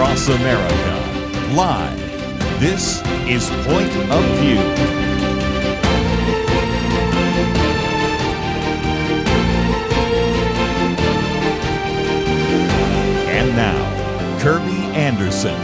across America. Live. This is Point of View. And now, Kerby Anderson.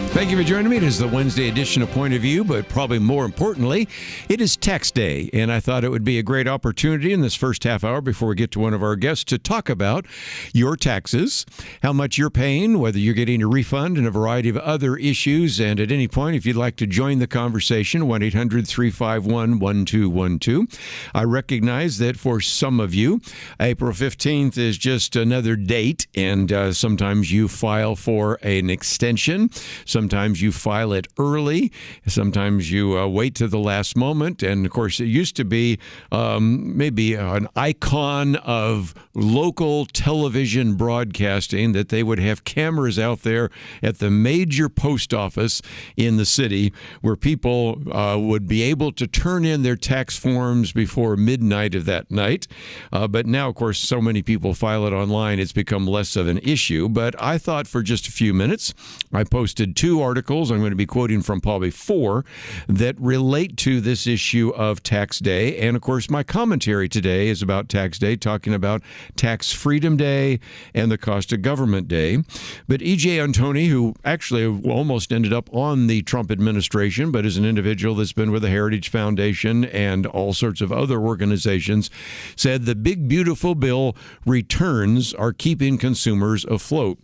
Thank you for joining me. It is the Wednesday edition of Point of View, but probably more importantly, it is tax day, and I thought it would be a great opportunity in this first half hour before we get to one of our guests to talk about your taxes, how much you're paying, whether you're getting a refund, and a variety of other issues. And at any point, if you'd like to join the conversation, 1-800-351-1212. I recognize that for some of you, April 15th is just another date, and sometimes you file for an extension. Sometimes you file it early. Sometimes you wait to the last moment. And, of course, it used to be maybe an icon of local television broadcasting that they would have cameras out there at the major post office in the city where people would be able to turn in their tax forms before midnight of that night. But now, of course, so many people file it online, it's become less of an issue. But I thought for just a few minutes, I posted two articles, I'm going to be quoting from probably four, that relate to this issue of tax day. And of course, my commentary today is about tax day, talking about Tax Freedom Day and the Cost of Government Day. But E.J. Antoni, who actually almost ended up on the Trump administration, but is an individual that's been with the Heritage Foundation and all sorts of other organizations, said the big, beautiful bill returns are keeping consumers afloat.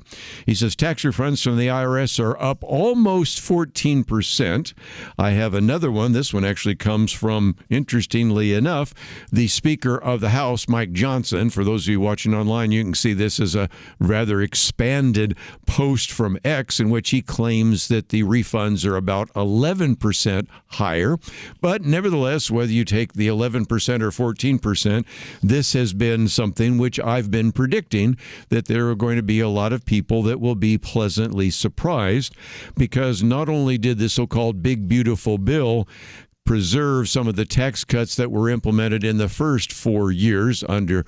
He says tax refunds from the IRS are up almost 14%. I have another one. This one actually comes from, interestingly enough, the Speaker of the House, Mike Johnson. For those of you watching online, you can see this as a rather expanded post from X in which he claims that the refunds are about 11% higher. But nevertheless, whether you take the 11% or 14%, this has been something which I've been predicting, that there are going to be a lot of people that will be pleasantly surprised, because not only did the so-called big, beautiful bill preserve some of the tax cuts that were implemented in the first 4 years under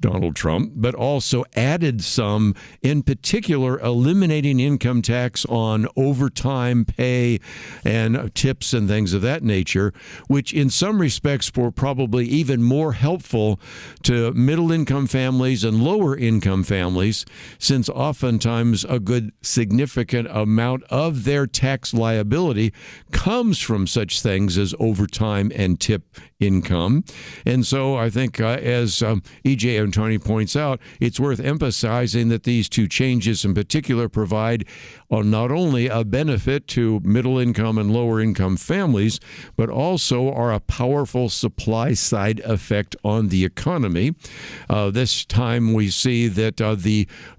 Donald Trump, but also added some, in particular, eliminating income tax on overtime pay and tips and things of that nature, which in some respects were probably even more helpful to middle-income families and lower-income families, since oftentimes a good significant amount of their tax liability comes from such things as overtime and tip income. And so I think, as E.J. Antoni points out, it's worth emphasizing that these two changes in particular provide not only a benefit to middle-income and lower-income families, but also are a powerful supply-side effect on the economy. This time we see that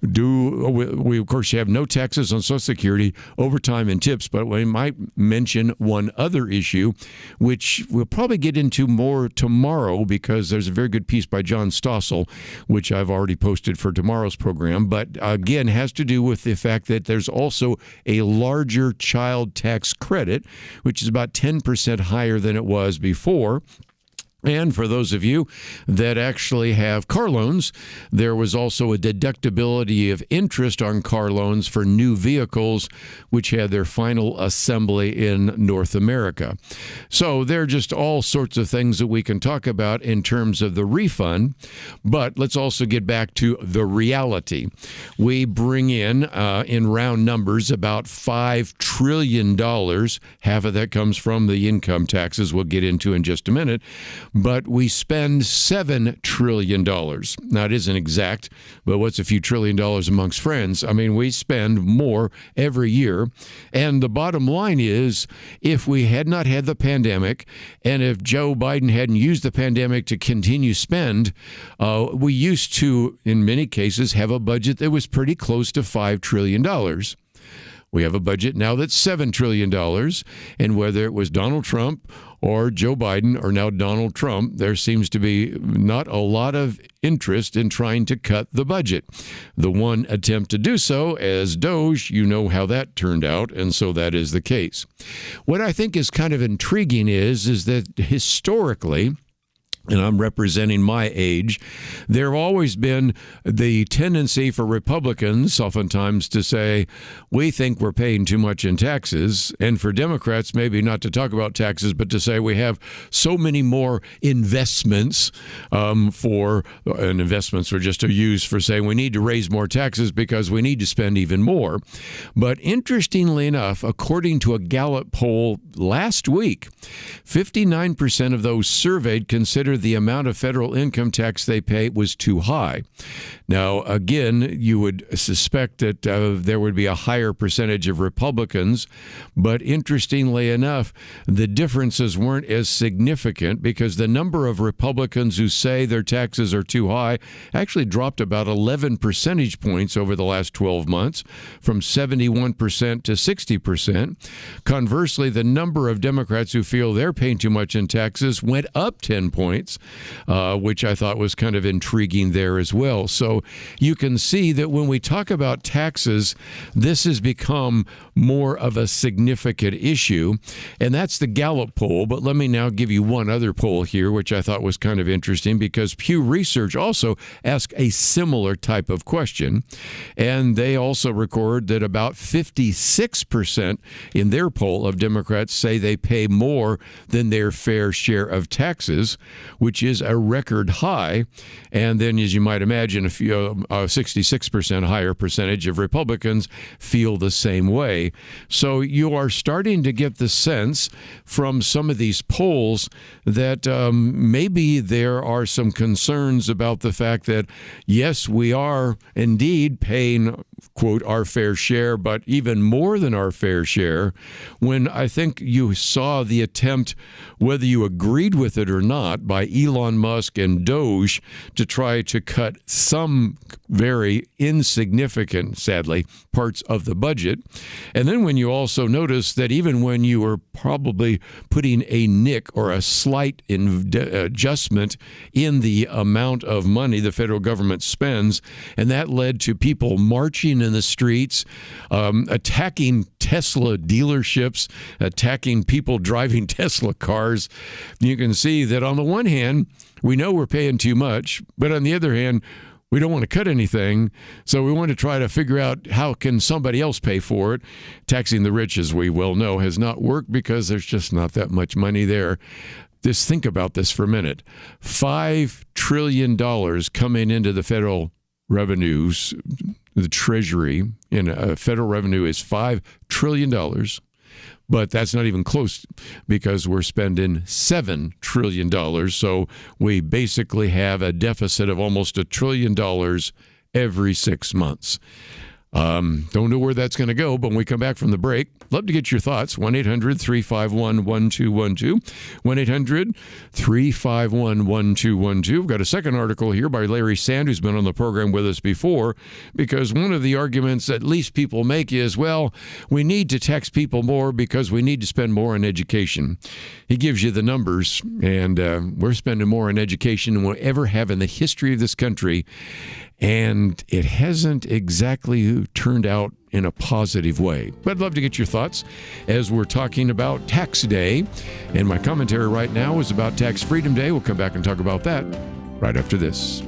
we of course have no taxes on Social Security, overtime, and tips, but we might mention one other issue, which we'll probably get into more tomorrow, because there's a very good piece by John Stossel, which I've already posted for tomorrow's program, but again has to do with the fact that there's also a larger child tax credit, which is about 10% higher than it was before. And for those of you that actually have car loans, there was also a deductibility of interest on car loans for new vehicles, which had their final assembly in North America. So there are just all sorts of things that we can talk about in terms of the refund. But let's also get back to the reality. We bring in round numbers, about $5 trillion. Half of that comes from the income taxes we'll get into in just a minute. But we spend $7 trillion. Now, it isn't exact, but what's a few trillion dollars amongst friends? I mean, we spend more every year. And the bottom line is, if we had not had the pandemic, and if Joe Biden hadn't used the pandemic to continue spend, we used to, in many cases, have a budget that was pretty close to $5 trillion. We have a budget now that's $7 trillion. And whether it was Donald Trump or Joe Biden or now Donald Trump, there seems to be not a lot of interest in trying to cut the budget. The one attempt to do so, as Doge, you know how that turned out, and so that is the case. What I think is kind of intriguing is that historically, and I'm representing my age, there have always been the tendency for Republicans oftentimes to say, we think we're paying too much in taxes, and for Democrats maybe not to talk about taxes, but to say we have so many more investments and investments are just used for saying we need to raise more taxes because we need to spend even more. But interestingly enough, according to a Gallup poll last week, 59% of those surveyed consider the amount of federal income tax they pay was too high. Now, again, you would suspect that there would be a higher percentage of Republicans, but interestingly enough, the differences weren't as significant because the number of Republicans who say their taxes are too high actually dropped about 11 percentage points over the last 12 months, from 71% to 60%. Conversely, the number of Democrats who feel they're paying too much in taxes went up 10 points, which I thought was kind of intriguing there as well. So you can see that when we talk about taxes, this has become more of a significant issue, and that's the Gallup poll. But let me now give you one other poll here, which I thought was kind of interesting because Pew Research also asked a similar type of question, and they also record that about 56% in their poll of Democrats say they pay more than their fair share of taxes, which is a record high. And then, as you might imagine, a 66% higher percentage of Republicans feel the same way. So you are starting to get the sense from some of these polls that maybe there are some concerns about the fact that, yes, we are indeed paying, quote, our fair share, but even more than our fair share, when I think you saw the attempt, whether you agreed with it or not, by Elon Musk and Doge to try to cut some very insignificant, sadly, parts of the budget. And then when you also notice that even when you were probably putting a nick or a slight adjustment in the amount of money the federal government spends, and that led to people marching in the streets, attacking Tesla dealerships, attacking people driving Tesla cars, you can see that on the one hand, we know we're paying too much, but on the other hand, we don't want to cut anything, so we want to try to figure out how can somebody else pay for it. Taxing the rich, as we well know, has not worked because there's just not that much money there. Just think about this for a minute. $5 trillion coming into the federal revenues, the Treasury, federal revenue is $5 trillion. But that's not even close because we're spending $7 trillion. So we basically have a deficit of almost $1 trillion every 6 months. Don't know where that's going to go, but when we come back from the break, love to get your thoughts. 1-800-351-1212. 1-800-351-1212. We've got a second article here by Larry Sand, who's been on the program with us before, because one of the arguments at least people make is, well, we need to tax people more because we need to spend more on education. He gives you the numbers, and we're spending more on education than we'll ever have in the history of this country. And it hasn't exactly turned out in a positive way. But I'd love to get your thoughts as we're talking about Tax Day. And my commentary right now is about Tax Freedom Day. We'll come back and talk about that right after this.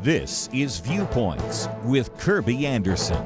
This is Viewpoints with Kerby Anderson.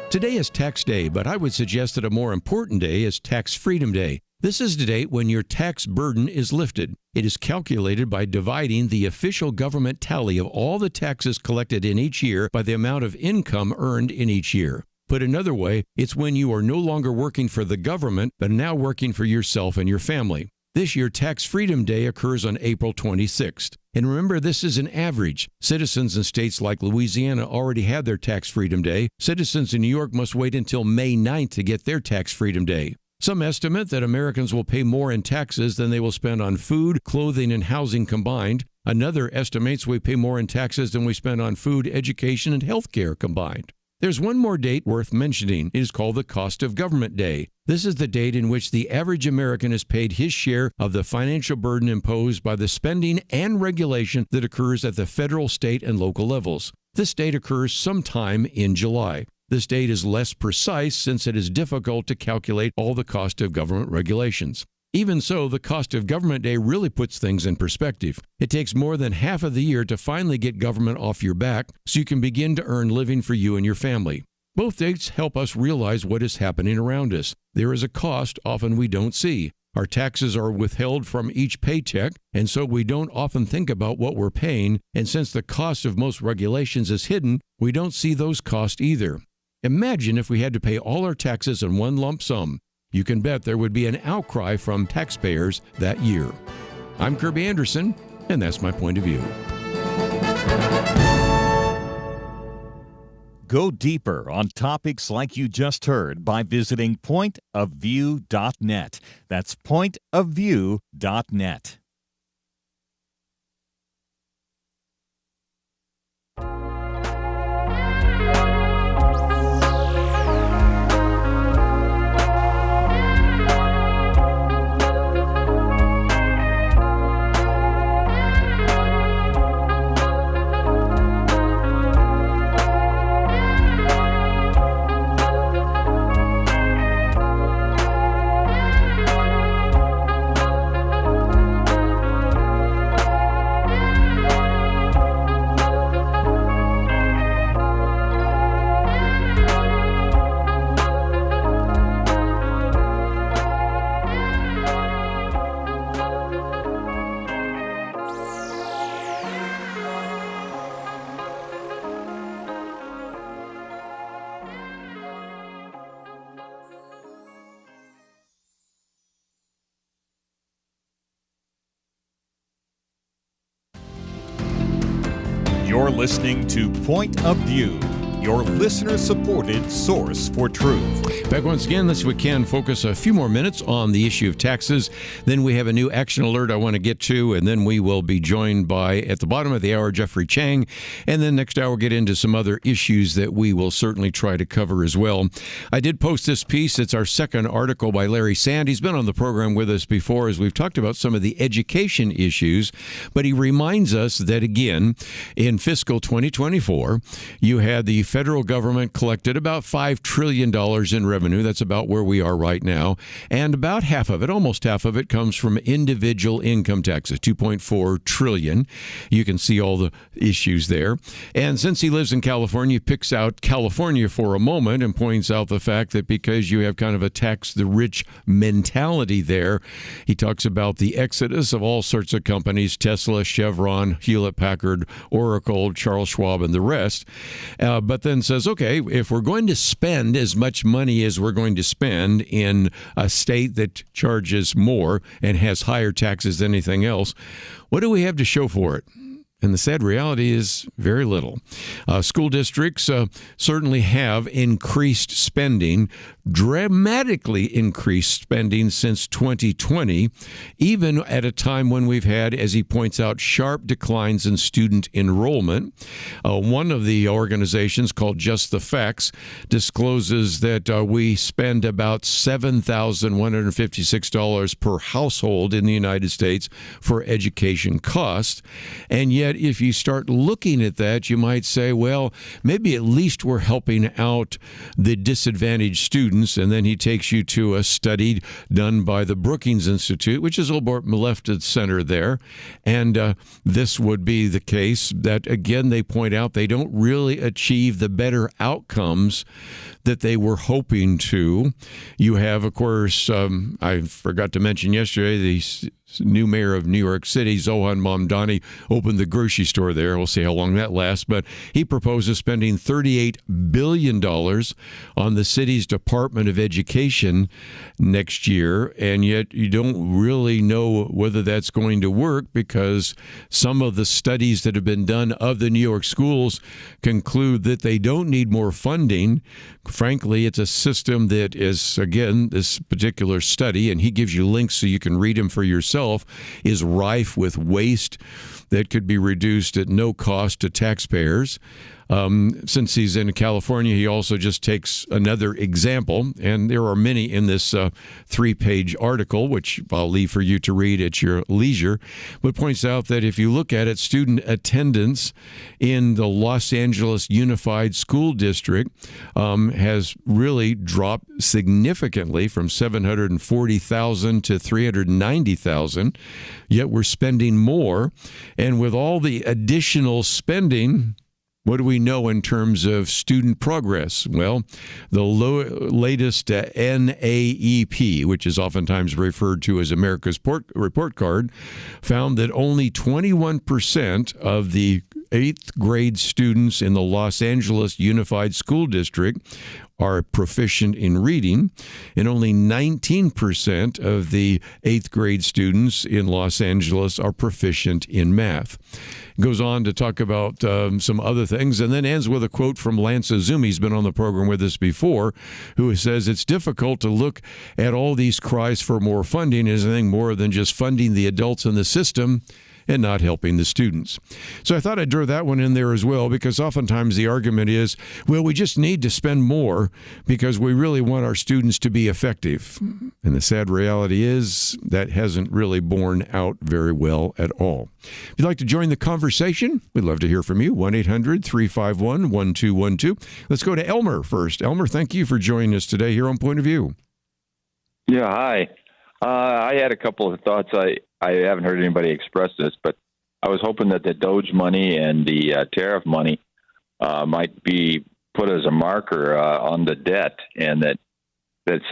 Today is Tax Day, but I would suggest that a more important day is Tax Freedom Day. This is the date when your tax burden is lifted. It is calculated by dividing the official government tally of all the taxes collected in each year by the amount of income earned in each year. Put another way, it's when you are no longer working for the government, but now working for yourself and your family. This year, Tax Freedom Day occurs on April 26th. And remember, this is an average. Citizens in states like Louisiana already had their Tax Freedom Day. Citizens in New York must wait until May 9th to get their Tax Freedom Day. Some estimate that Americans will pay more in taxes than they will spend on food, clothing, and housing combined. Another estimates we pay more in taxes than we spend on food, education, and health care combined. There's one more date worth mentioning. It is called the Cost of Government Day. This is the date in which the average American is paid his share of the financial burden imposed by the spending and regulation that occurs at the federal, state, and local levels. This date occurs sometime in July. This date is less precise since it is difficult to calculate all the cost of government regulations. Even so, the Cost of Government Day really puts things in perspective. It takes more than half of the year to finally get government off your back so you can begin to earn living for you and your family. Both dates help us realize what is happening around us. There is a cost often we don't see. Our taxes are withheld from each paycheck, and so we don't often think about what we're paying, and since the cost of most regulations is hidden, we don't see those costs either. Imagine if we had to pay all our taxes in one lump sum. You can bet there would be an outcry from taxpayers that year. I'm Kerby Anderson, and that's my point of view. Go deeper on topics like you just heard by visiting pointofview.net. That's pointofview.net. You're listening to Point of View, your listener-supported source for truth. Back once again, this we can focus a few more minutes on the issue of taxes. Then we have a new action alert I want to get to, and then we will be joined by, at the bottom of the hour, Geoffrey Chang. And then next hour, we'll get into some other issues that we will certainly try to cover as well. I did post this piece. It's our second article by Larry Sand. He's been on the program with us before as we've talked about some of the education issues, but he reminds us that, again, in fiscal 2024, you had the federal government collected about $5 trillion in revenue. That's about where we are right now. And about half of it, almost half of it, comes from individual income taxes, $2.4 trillion. You can see all the issues there. And since he lives in California, he picks out California for a moment and points out the fact that because you have kind of a tax the rich mentality there, he talks about the exodus of all sorts of companies, Tesla, Chevron, Hewlett-Packard, Oracle, Charles Schwab, and the rest. But then says, okay, if we're going to spend as much money as we're going to spend in a state that charges more and has higher taxes than anything else, what do we have to show for it? And the sad reality is very little. School districts certainly have increased spending, dramatically increased spending since 2020, even at a time when we've had, as he points out, sharp declines in student enrollment. One of the organizations, called Just the Facts, discloses that we spend about $7,156 per household in the United States for education costs. And yet, if you start looking at that, you might say, well, maybe at least we're helping out the disadvantaged students. And then he takes you to a study done by the Brookings Institute, which is a little more left of center there. And this would be the case that, again, they point out they don't really achieve the better outcomes that they were hoping to. You have, of course, I forgot to mention yesterday, the new mayor of New York City, Zohan Mamdani, opened the grocery store there. We'll see how long that lasts. But he proposes spending $38 billion on the city's Department of Education next year. And yet you don't really know whether that's going to work, because some of the studies that have been done of the New York schools conclude that they don't need more funding. Frankly, it's a system that is, again, this particular study, and he gives you links so you can read them for yourself, is rife with waste that could be reduced at no cost to taxpayers. Since he's in California, he also just takes another example, and there are many in this 3-page article, which I'll leave for you to read at your leisure, but points out that if you look at it, student attendance in the Los Angeles Unified School District has really dropped significantly from 740,000 to 390,000, yet we're spending more. And with all the additional spending, what do we know in terms of student progress? Well, the latest NAEP, which is oftentimes referred to as America's Report Card, found that only 21% of the 8th grade students in the Los Angeles Unified School District are proficient in reading, and only 19% of the 8th grade students in Los Angeles are proficient in math. Goes on to talk about some other things, and then ends with a quote from Lance Azumi. He's been on the program with us before, who says it's difficult to look at all these cries for more funding as anything more than just funding the adults in the system and not helping the students. So I thought I'd throw that one in there as well, because oftentimes the argument is, well, we just need to spend more because we really want our students to be effective. And the sad reality is that hasn't really borne out very well at all. If you'd like to join the conversation, we'd love to hear from you. 1-800-351-1212. Let's go to Elmer first. Elmer, thank you for joining us today here on Point of View. Yeah, hi. I had a couple of thoughts. I haven't heard anybody express this, but I was hoping that the Doge money and the tariff money might be put as a marker on the debt, and that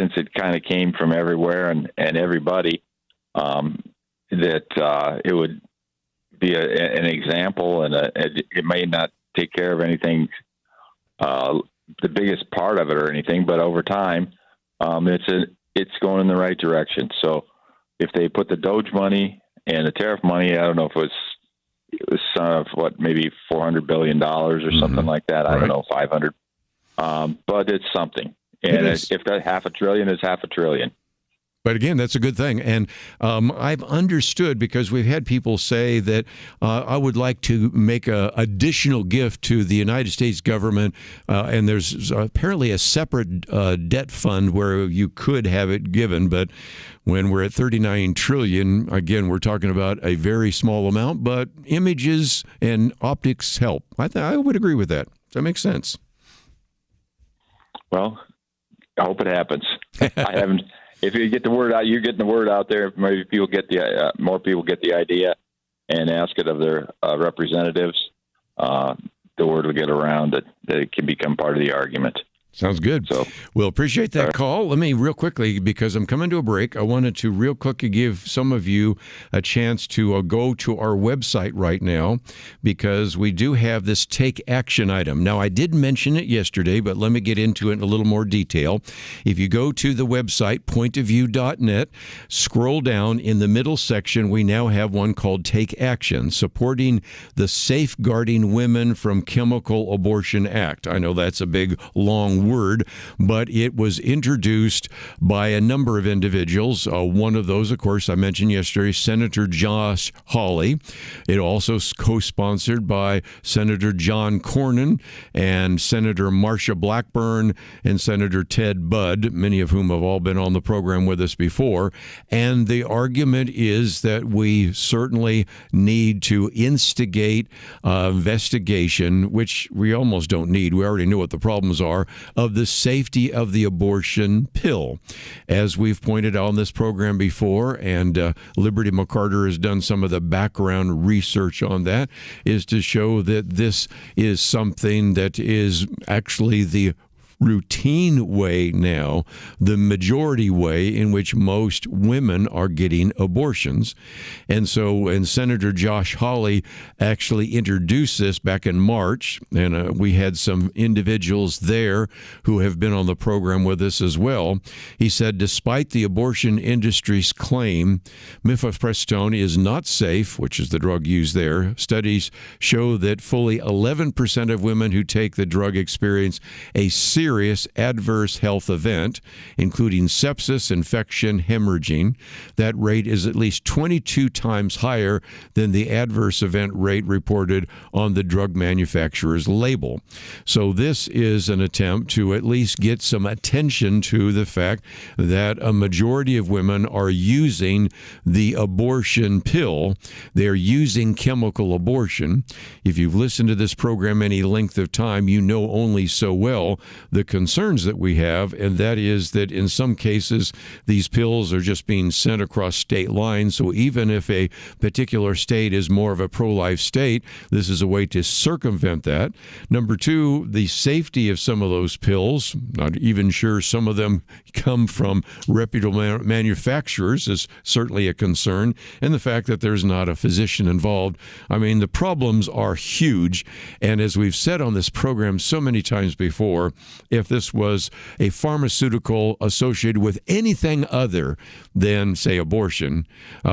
since it kind of came from everywhere and everybody, that it would be an example, and it may not take care of anything, the biggest part of it or anything, but over time, it's going in the right direction. So if they put the Doge money and the tariff money, I don't know if it was some of maybe $400 billion or something like that. I don't know, 500. But it's something. And if that $500 billion is $500 billion. But again, that's a good thing. And I've understood, because we've had people say that I would like to make an additional gift to the United States government. And there's apparently a separate debt fund where you could have it given. But when we're at $39 trillion, again, we're talking about a very small amount. But images and optics help. I would agree with that. Does that make sense? Well, I hope it happens. I haven't. If you get the word out, you're getting the word out there. Maybe people get more people get the idea and ask it of their representatives. The word will get around that it can become part of the argument. Sounds good. So we'll appreciate that call. Let me real quickly, because I'm coming to a break, I wanted to real quickly give some of you a chance to go to our website right now, because we do have this take action item. Now, I did mention it yesterday, but let me get into it in a little more detail. If you go to the website, pointofview.net, scroll down in the middle section, we now have one called Take Action, supporting the Safeguarding Women from Chemical Abortion Act. I know that's a big, long word, but it was introduced by a number of individuals. One of those, of course, I mentioned yesterday, Senator Josh Hawley. It also co-sponsored by Senator John Cornyn and Senator Marsha Blackburn and Senator Ted Budd, many of whom have all been on the program with us before. And the argument is that we certainly need to instigate investigation, which we almost don't need. We already know what the problems are, of the safety of the abortion pill. As we've pointed out on this program before, and Liberty McCarter has done some of the background research on that, is to show that this is something that is actually the routine way now, the majority way in which most women are getting abortions. And Senator Josh Hawley actually introduced this back in March, and we had some individuals there who have been on the program with us as well. He said, despite the abortion industry's claim mifepristone is not safe, which is the drug used there, studies show that fully 11% of women who take the drug experience a serious serious adverse health event, including sepsis, infection, hemorrhaging. That rate is at least 22 times higher than the adverse event rate reported on the drug manufacturer's label. So this is an attempt to at least get some attention to the fact that a majority of women are using the abortion pill. They're using chemical abortion. If you've listened to this program any length of time, you know only so well the concerns that we have, and that is that in some cases these pills are just being sent across state lines. So even if a particular state is more of a pro-life state, this is a way to circumvent that. Number two, the safety of some of those pills, not even sure some of them come from reputable manufacturers, is certainly a concern, and the fact that there's not a physician involved. I mean, the problems are huge, and as we've said on this program so many times before, if this was a pharmaceutical associated with anything other than, say, abortion,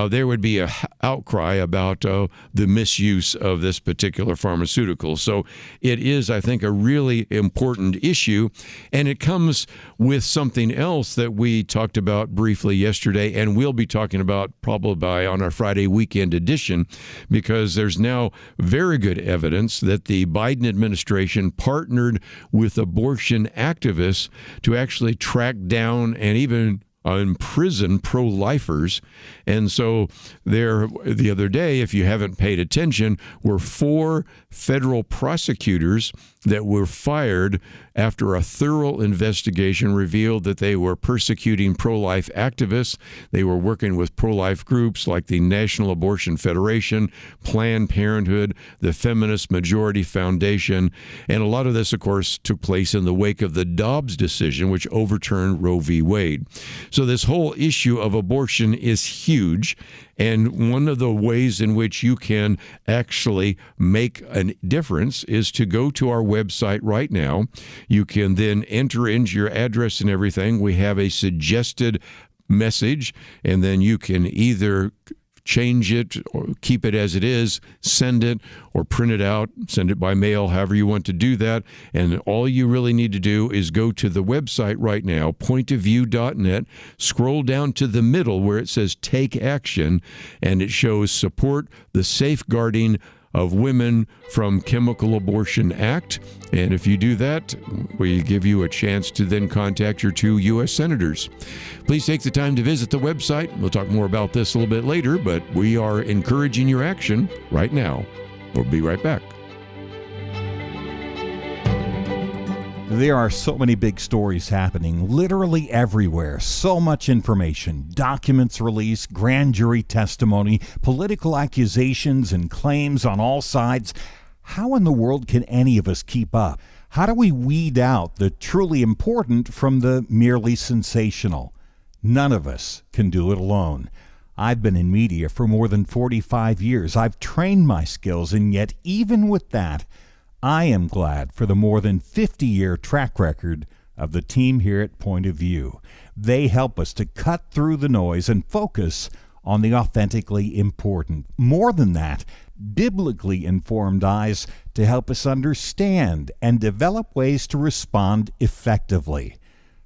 there would be an outcry about the misuse of this particular pharmaceutical. So it is, I think, a really important issue, and it comes with something else that we talked about briefly yesterday, and we'll be talking about probably on our Friday weekend edition, because there's now very good evidence that the Biden administration partnered with abortion activists to actually track down and even imprison pro-lifers. And so there, the other day, if you haven't paid attention, were 4 federal prosecutors that were fired after a thorough investigation revealed that they were persecuting pro-life activists. They were working with pro-life groups like the National Abortion Federation, Planned Parenthood, the Feminist Majority Foundation, and a lot of this, of course, took place in the wake of the Dobbs decision, which overturned Roe v. Wade. So this whole issue of abortion is huge, and one of the ways in which you can actually make a difference is to go to our website right now. You can then enter in your address and everything. We have a suggested message, and then you can either change it or keep it as it is, send it or print it out, send it by mail, however you want to do that. And all you really need to do is go to the website right now, pointofview.net, scroll down to the middle where it says Take Action, and it shows Support the Safeguarding of Women from Chemical Abortion Act. And if you do that, we give you a chance to then contact your 2 U.S. senators. Please take the time to visit the website. We'll talk more about this a little bit later, but we are encouraging your action right now. We'll be right back. There are so many big stories happening literally everywhere. So much information, documents released, grand jury testimony, political accusations and claims on all sides. How in the world can any of us keep up? How do we weed out the truly important from the merely sensational? None of us can do it alone. I've been in media for more than 45 years. I've trained my skills, and yet even with that, I am glad for the more than 50-year track record of the team here at Point of View. They help us to cut through the noise and focus on the authentically important. More than that, biblically informed eyes to help us understand and develop ways to respond effectively.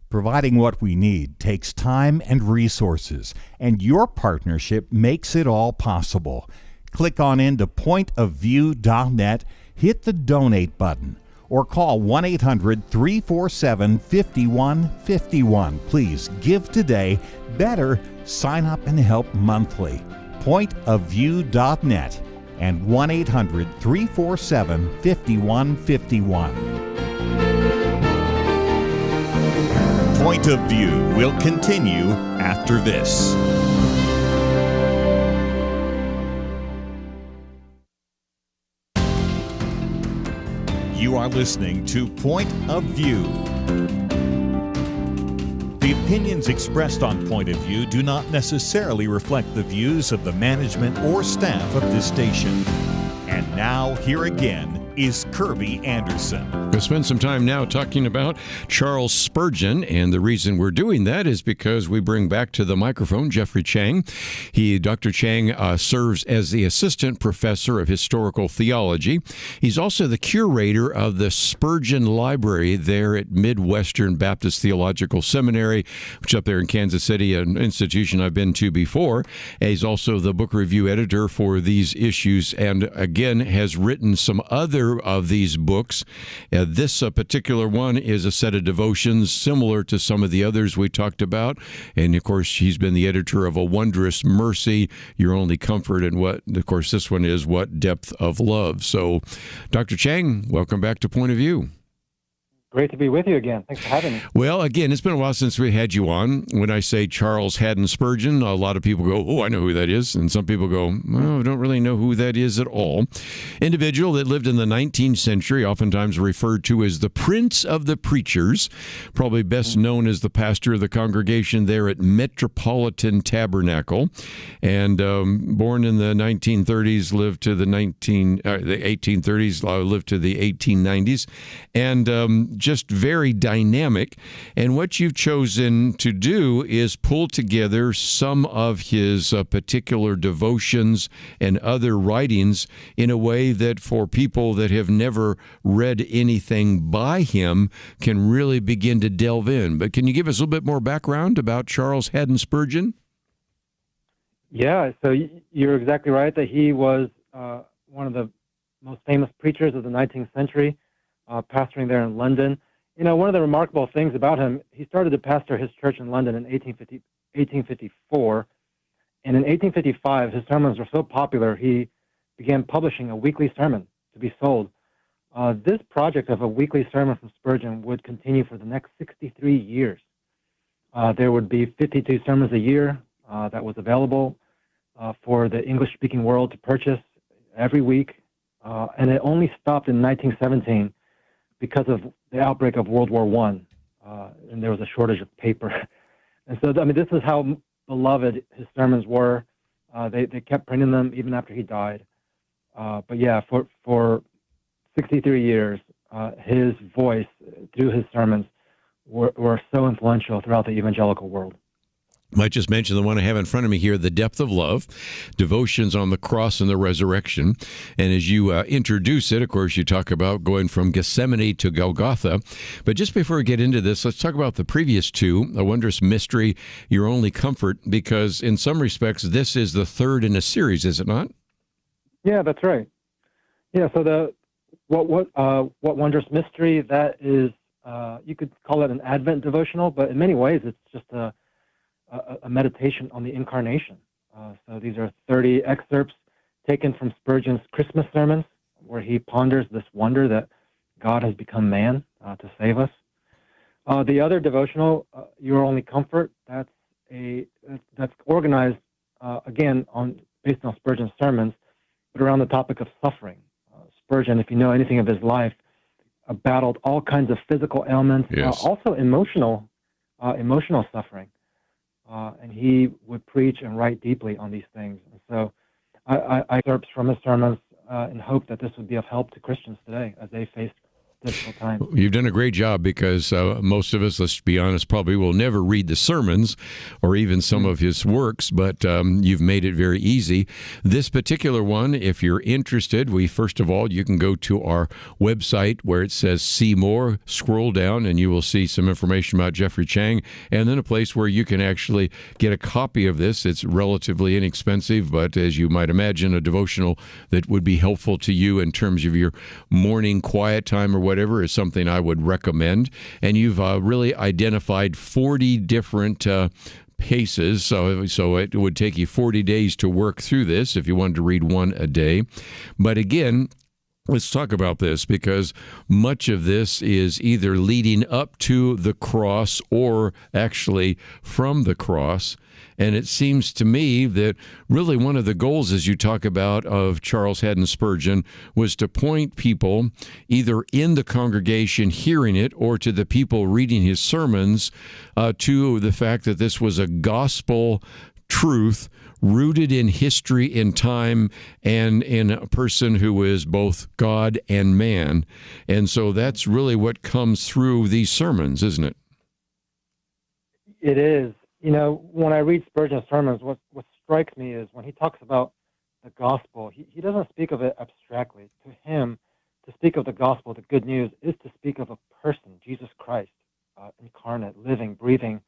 Providing what we need takes time and resources, and your partnership makes it all possible. Click on into pointofview.net, hit the donate button, or call 1-800-347-5151. Please give today. Better, sign up and help monthly. Pointofview.net and 1-800-347-5151. Point of View will continue after this. You are listening to Point of View. The opinions expressed on Point of View do not necessarily reflect the views of the management or staff of this station. And now, here again is Kerby Anderson. We'll spend some time now talking about Charles Spurgeon, and the reason we're doing that is because we bring back to the microphone Geoffrey Chang. Dr. Chang serves as the assistant professor of historical theology. He's also the curator of the Spurgeon Library there at Midwestern Baptist Theological Seminary, which is up there in Kansas City, an institution I've been to before. He's also the book review editor for these issues, and again has written some other of these books. This particular one is a set of devotions similar to some of the others we talked about. And of course, he's been the editor of A Wondrous Mercy, Your Only Comfort, and of course, this one is What Depth of Love. So, Dr. Chang, welcome back to Point of View. Great to be with you again. Thanks for having me. Well, again, it's been a while since we had you on. When I say Charles Haddon Spurgeon, a lot of people go, oh, I know who that is. And some people go, well, I don't really know who that is at all. Individual that lived in the 19th century, oftentimes referred to as the Prince of the Preachers, probably best known as the pastor of the congregation there at Metropolitan Tabernacle. And born in the 1930s, lived to the 1830s, lived to the 1890s. And just very dynamic. And what you've chosen to do is pull together some of his particular devotions and other writings in a way that for people that have never read anything by him can really begin to delve in. But can you give us a little bit more background about Charles Haddon Spurgeon? Yeah, so you're exactly right that he was one of the most famous preachers of the 19th century. Pastoring there in London. You know, one of the remarkable things about him, he started to pastor his church in London in 1854, and in 1855, his sermons were so popular, he began publishing a weekly sermon to be sold. This project of a weekly sermon from Spurgeon would continue for the next 63 years. There would be 52 sermons a year that was available for the English-speaking world to purchase every week, and it only stopped in 1917 because of the outbreak of World War I, and there was a shortage of paper. And so, I mean, this is how beloved his sermons were. They kept printing them even after he died. But yeah, for 63 years, his voice through his sermons were so influential throughout the evangelical world. Might just mention the one I have in front of me here, The Depth of Love, Devotions on the Cross and the Resurrection. And as you introduce it, of course, you talk about going from Gethsemane to Golgotha. But just before we get into this, let's talk about the previous two, A Wondrous Mystery, Your Only Comfort, because in some respects, this is the third in a series, is it not? Yeah, that's right. Yeah, so what Wondrous Mystery, that is, you could call it an Advent devotional, but in many ways, it's just a meditation on the incarnation. So these are 30 excerpts taken from Spurgeon's Christmas sermons, where he ponders this wonder that God has become man to save us. The other devotional, Your Only Comfort, that's organized again based on Spurgeon's sermons, but around the topic of suffering. Spurgeon, if you know anything of his life, battled all kinds of physical ailments, yes. Also emotional suffering. And he would preach and write deeply on these things. And so I excerpts from his sermons and hope that this would be of help to Christians today as they face difficult times. You've done a great job because most of us, let's be honest, probably will never read the sermons or even some of his works, but you've made it very easy. This particular one, if you're interested, first of all, you can go to our website where it says See More, scroll down, and you will see some information about Geoffrey Chang, and then a place where you can actually get a copy of this. It's relatively inexpensive, but as you might imagine, a devotional that would be helpful to you in terms of your morning quiet time or whatever is something I would recommend. And you've really identified 40 different paces, so it would take you 40 days to work through this if you wanted to read one a day. But again, let's talk about this because much of this is either leading up to the cross or actually from the cross. And it seems to me that really one of the goals, as you talk about, of Charles Haddon Spurgeon was to point people either in the congregation hearing it or to the people reading his sermons to the fact that this was a gospel truth rooted in history, in time, and in a person who is both God and man. And so that's really what comes through these sermons, isn't it? It is. When I read Spurgeon's sermons, what strikes me is when he talks about the gospel, he doesn't speak of it abstractly. To him, to speak of the gospel, the good news, is to speak of a person, Jesus Christ, incarnate, living, breathing,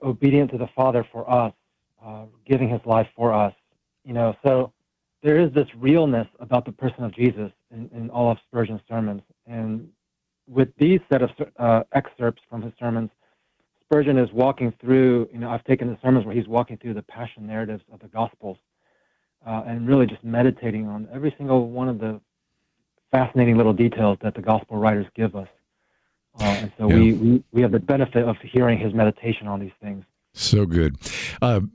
obedient to the Father for us, giving his life for us. So there is this realness about the person of Jesus in all of Spurgeon's sermons. And with these set of excerpts from his sermons, Spurgeon is walking through, I've taken the sermons where he's walking through the passion narratives of the Gospels and really just meditating on every single one of the fascinating little details that the Gospel writers give us. And so we have the benefit of hearing his meditation on these things. So good.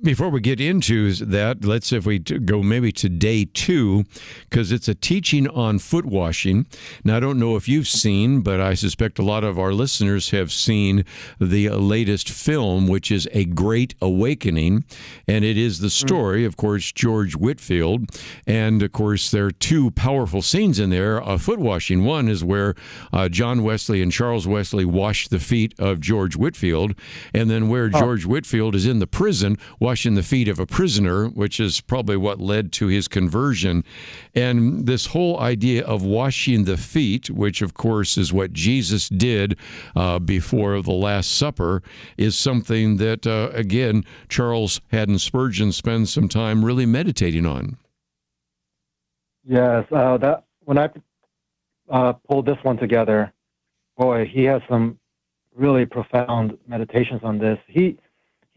Before we get into that, let's see if we go maybe to day 2, because it's a teaching on foot washing. Now, I don't know if you've seen, but I suspect a lot of our listeners have seen the latest film, which is A Great Awakening. And it is the story, of course, George Whitefield. And, of course, there are 2 powerful scenes in there. Foot washing. One is where John Wesley and Charles Wesley washed the feet of George Whitefield. And then where George Whitefield is in the prison washing the feet of a prisoner, which is probably what led to his conversion. And this whole idea of washing the feet, which of course is what Jesus did before the Last Supper, is something that, again, Charles Haddon Spurgeon spends some time really meditating on. Yes, that when I pulled this one together, boy, he has some really profound meditations on this. He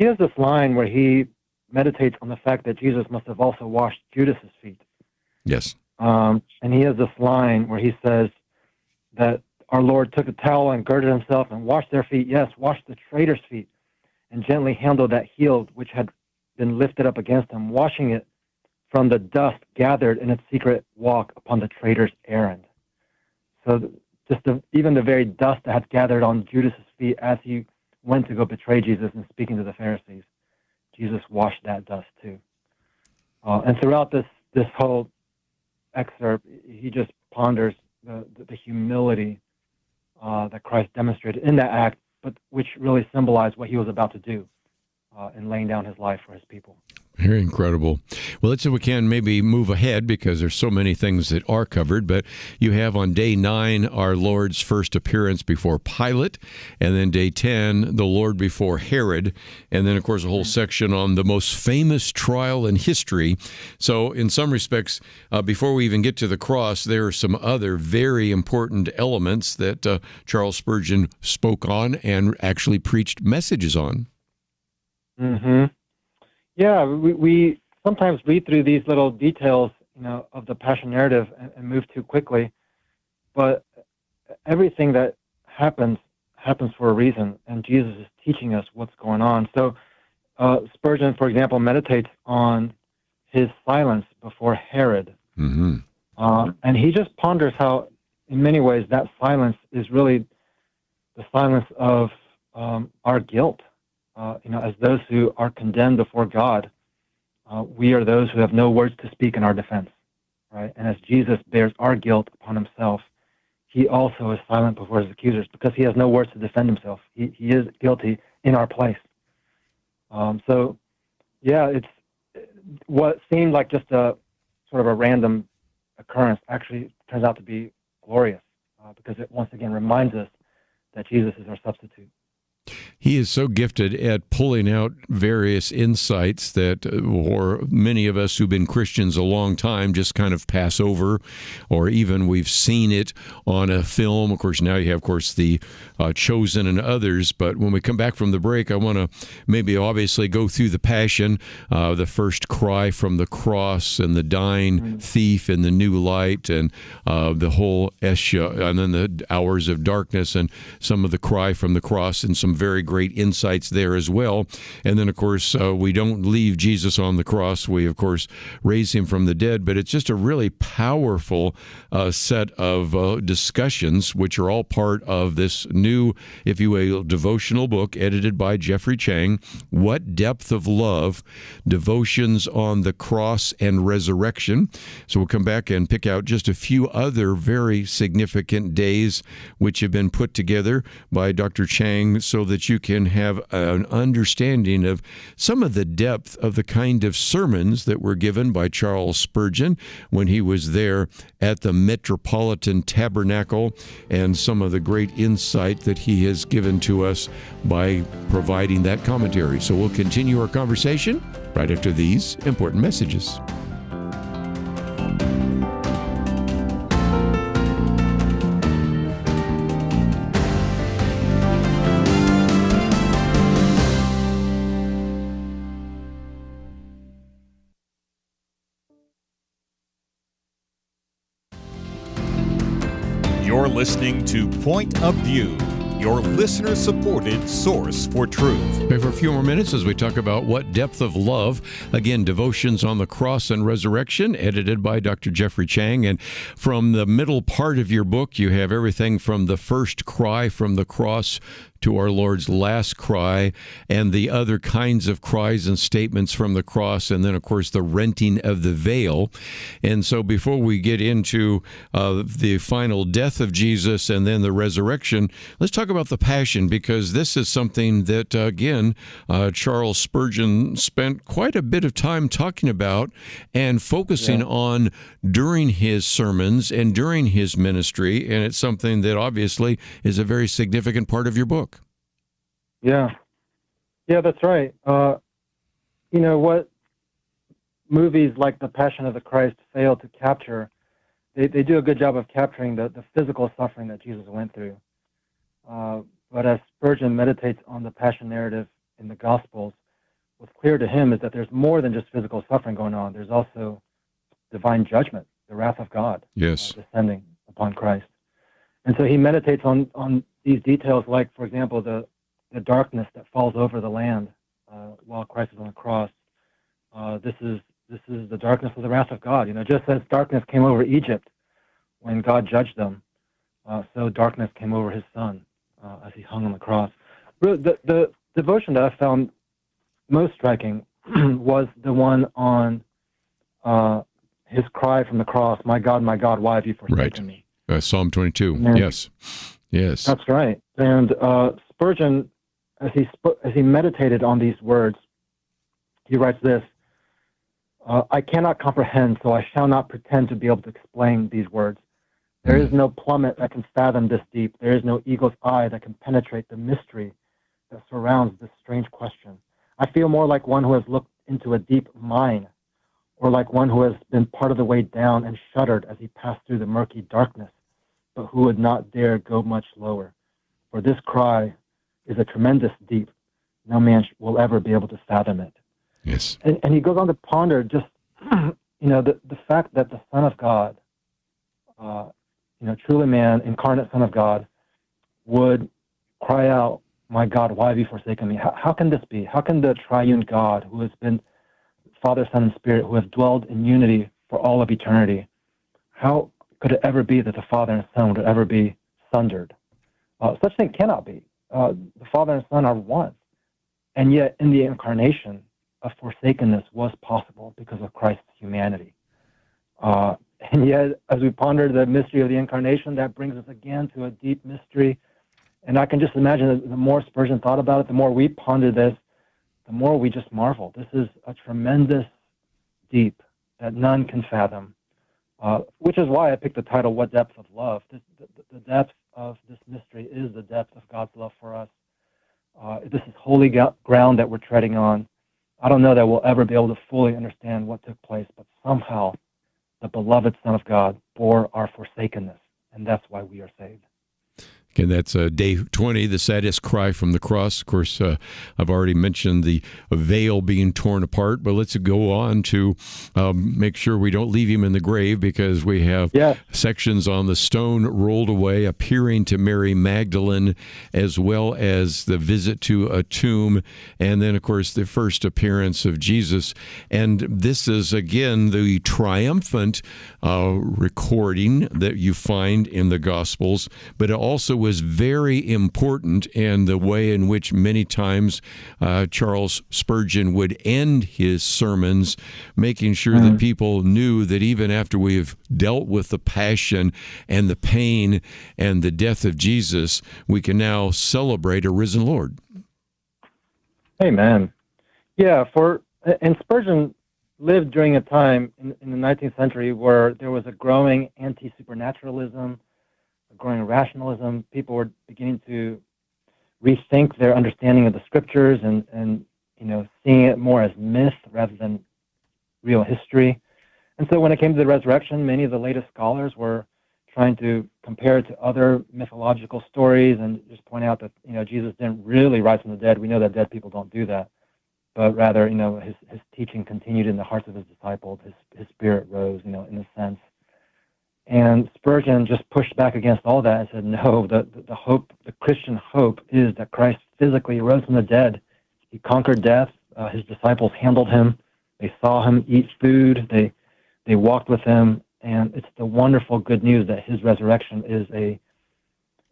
has this line where he meditates on the fact that Jesus must have also washed Judas's feet. Yes. And he has this line where he says that our Lord took a towel and girded himself and washed their feet, yes, washed the traitor's feet, and gently handled that heel which had been lifted up against him, washing it from the dust gathered in its secret walk upon the traitor's errand. So just even the very dust that had gathered on Judas's feet as he went to go betray Jesus and speaking to the Pharisees, Jesus washed that dust too. And throughout this whole excerpt, he just ponders the humility that Christ demonstrated in that act, but which really symbolized what he was about to do in laying down his life for his people. Very incredible. Well, let's see if we can maybe move ahead because there's so many things that are covered. But you have on day 9 our Lord's first appearance before Pilate, and then day 10 the Lord before Herod, and then of course a whole section on the most famous trial in history. So in some respects, before we even get to the cross, there are some other very important elements that Charles Spurgeon spoke on and actually preached messages on. Mm-hmm. Yeah, we sometimes read through these little details, of the Passion narrative and move too quickly. But everything that happens for a reason, and Jesus is teaching us what's going on. So Spurgeon, for example, meditates on his silence before Herod. Mm-hmm. And he just ponders how, in many ways, that silence is really the silence of our guilt. As those who are condemned before God, we are those who have no words to speak in our defense, right? And as Jesus bears our guilt upon himself, he also is silent before his accusers because he has no words to defend himself. He is guilty in our place. It's what seemed like just a sort of a random occurrence actually turns out to be glorious because it once again reminds us that Jesus is our substitute. He is so gifted at pulling out various insights that or many of us who've been Christians a long time just kind of pass over, or even we've seen it on a film. Of course, now you have, of course, the Chosen and others. But when we come back from the break, I want to maybe obviously go through the Passion, the first cry from the cross and the dying thief in the new light, and the whole Esha, and then the hours of darkness and some of the cry from the cross and some very great great insights there as well. And then, of course, we don't leave Jesus on the cross. We, of course, raise him from the dead. But it's just a really powerful set of discussions, which are all part of this new, if you will, devotional book edited by Geoffrey Chang, What Depth of Love, Devotions on the Cross and Resurrection. So we'll come back and pick out just a few other very significant days which have been put together by Dr. Chang so that you can have an understanding of some of the depth of the kind of sermons that were given by Charles Spurgeon when he was there at the Metropolitan Tabernacle, and some of the great insight that he has given to us by providing that commentary. So we'll continue our conversation right after these important messages. You're listening to Point of View, your listener-supported source for truth. Okay, for a few more minutes as we talk about What Depth of Love. Again, Devotions on the Cross and Resurrection, edited by Dr. Geoffrey Chang. And from the middle part of your book, you have everything from the first cry from the cross to our Lord's last cry, and the other kinds of cries and statements from the cross, and then, of course, the renting of the veil. And so before we get into the final death of Jesus and then the resurrection, let's talk about the Passion, because this is something that, again, Charles Spurgeon spent quite a bit of time talking about and focusing on during his sermons and during his ministry, and it's something that obviously is a very significant part of your book. Yeah, that's right. You know, what movies like The Passion of the Christ fail to capture, they do a good job of capturing the physical suffering that Jesus went through. But as Spurgeon meditates on the Passion narrative in the Gospels, what's clear to him is that there's more than just physical suffering going on. There's also divine judgment, the wrath of God descending upon Christ. And so he meditates on these details, like, for example, the darkness that falls over the land while Christ is on the cross. This is the darkness of the wrath of God. You know, just as darkness came over Egypt when God judged them, so darkness came over his Son as he hung on the cross. The devotion that I found most striking was the one on his cry from the cross, my God, why have you forsaken me?" Psalm 22, yes. That's right. And Spurgeon, as he meditated on these words, he writes this: "I cannot comprehend, so I shall not pretend to be able to explain these words. There is no plummet that can fathom this deep. There is no eagle's eye that can penetrate the mystery that surrounds this strange question. I feel more like one who has looked into a deep mine, or like one who has been part of the way down and shuddered as he passed through the murky darkness, but who would not dare go much lower. For this cry is a tremendous deep. No man will ever be able to fathom it." Yes. And he goes on to ponder just, the fact that the Son of God, truly man, incarnate Son of God, would cry out, "My God, why have you forsaken me?" How can this be? How can the triune God, who has been Father, Son, and Spirit, who have dwelled in unity for all of eternity, how could it ever be that the Father and Son would ever be sundered? Such thing cannot be. The Father and Son are one. And yet, in the incarnation, a forsakenness was possible because of Christ's humanity. And yet, as we ponder the mystery of the incarnation, that brings us again to a deep mystery. And I can just imagine that the more Spurgeon thought about it, the more we ponder this, the more we just marvel. This is a tremendous deep that none can fathom, which is why I picked the title, What Depth of Love? The depth of this mystery is the depth of God's love for us. This is holy ground that we're treading on. I don't know that we'll ever be able to fully understand what took place, but somehow the beloved Son of God bore our forsakenness, and that's why we are saved. And that's day 20, the saddest cry from the cross. Of course, I've already mentioned the veil being torn apart, but let's go on to make sure we don't leave him in the grave, because we have sections on the stone rolled away, appearing to Mary Magdalene, as well as the visit to a tomb, and then, of course, the first appearance of Jesus. And this is, again, the triumphant recording that you find in the Gospels, but it also was very important in the way in which many times Charles Spurgeon would end his sermons, making sure that people knew that even after we've dealt with the passion and the pain and the death of Jesus, we can now celebrate a risen Lord. Amen. Yeah, and Spurgeon lived during a time in the 19th century where there was a growing anti-supernaturalism, growing rationalism. People were beginning to rethink their understanding of the scriptures and seeing it more as myth rather than real history. And so when it came to the resurrection, many of the latest scholars were trying to compare it to other mythological stories and just point out that Jesus didn't really rise from the dead. We know that dead people don't do that, but rather his teaching continued in the hearts of his disciples. His spirit rose, in a sense. And Spurgeon just pushed back against all that and said, no, the hope, the Christian hope, is that Christ physically rose from the dead. He conquered death. His disciples handled him. They saw him eat food. They walked with him. And it's the wonderful good news that his resurrection is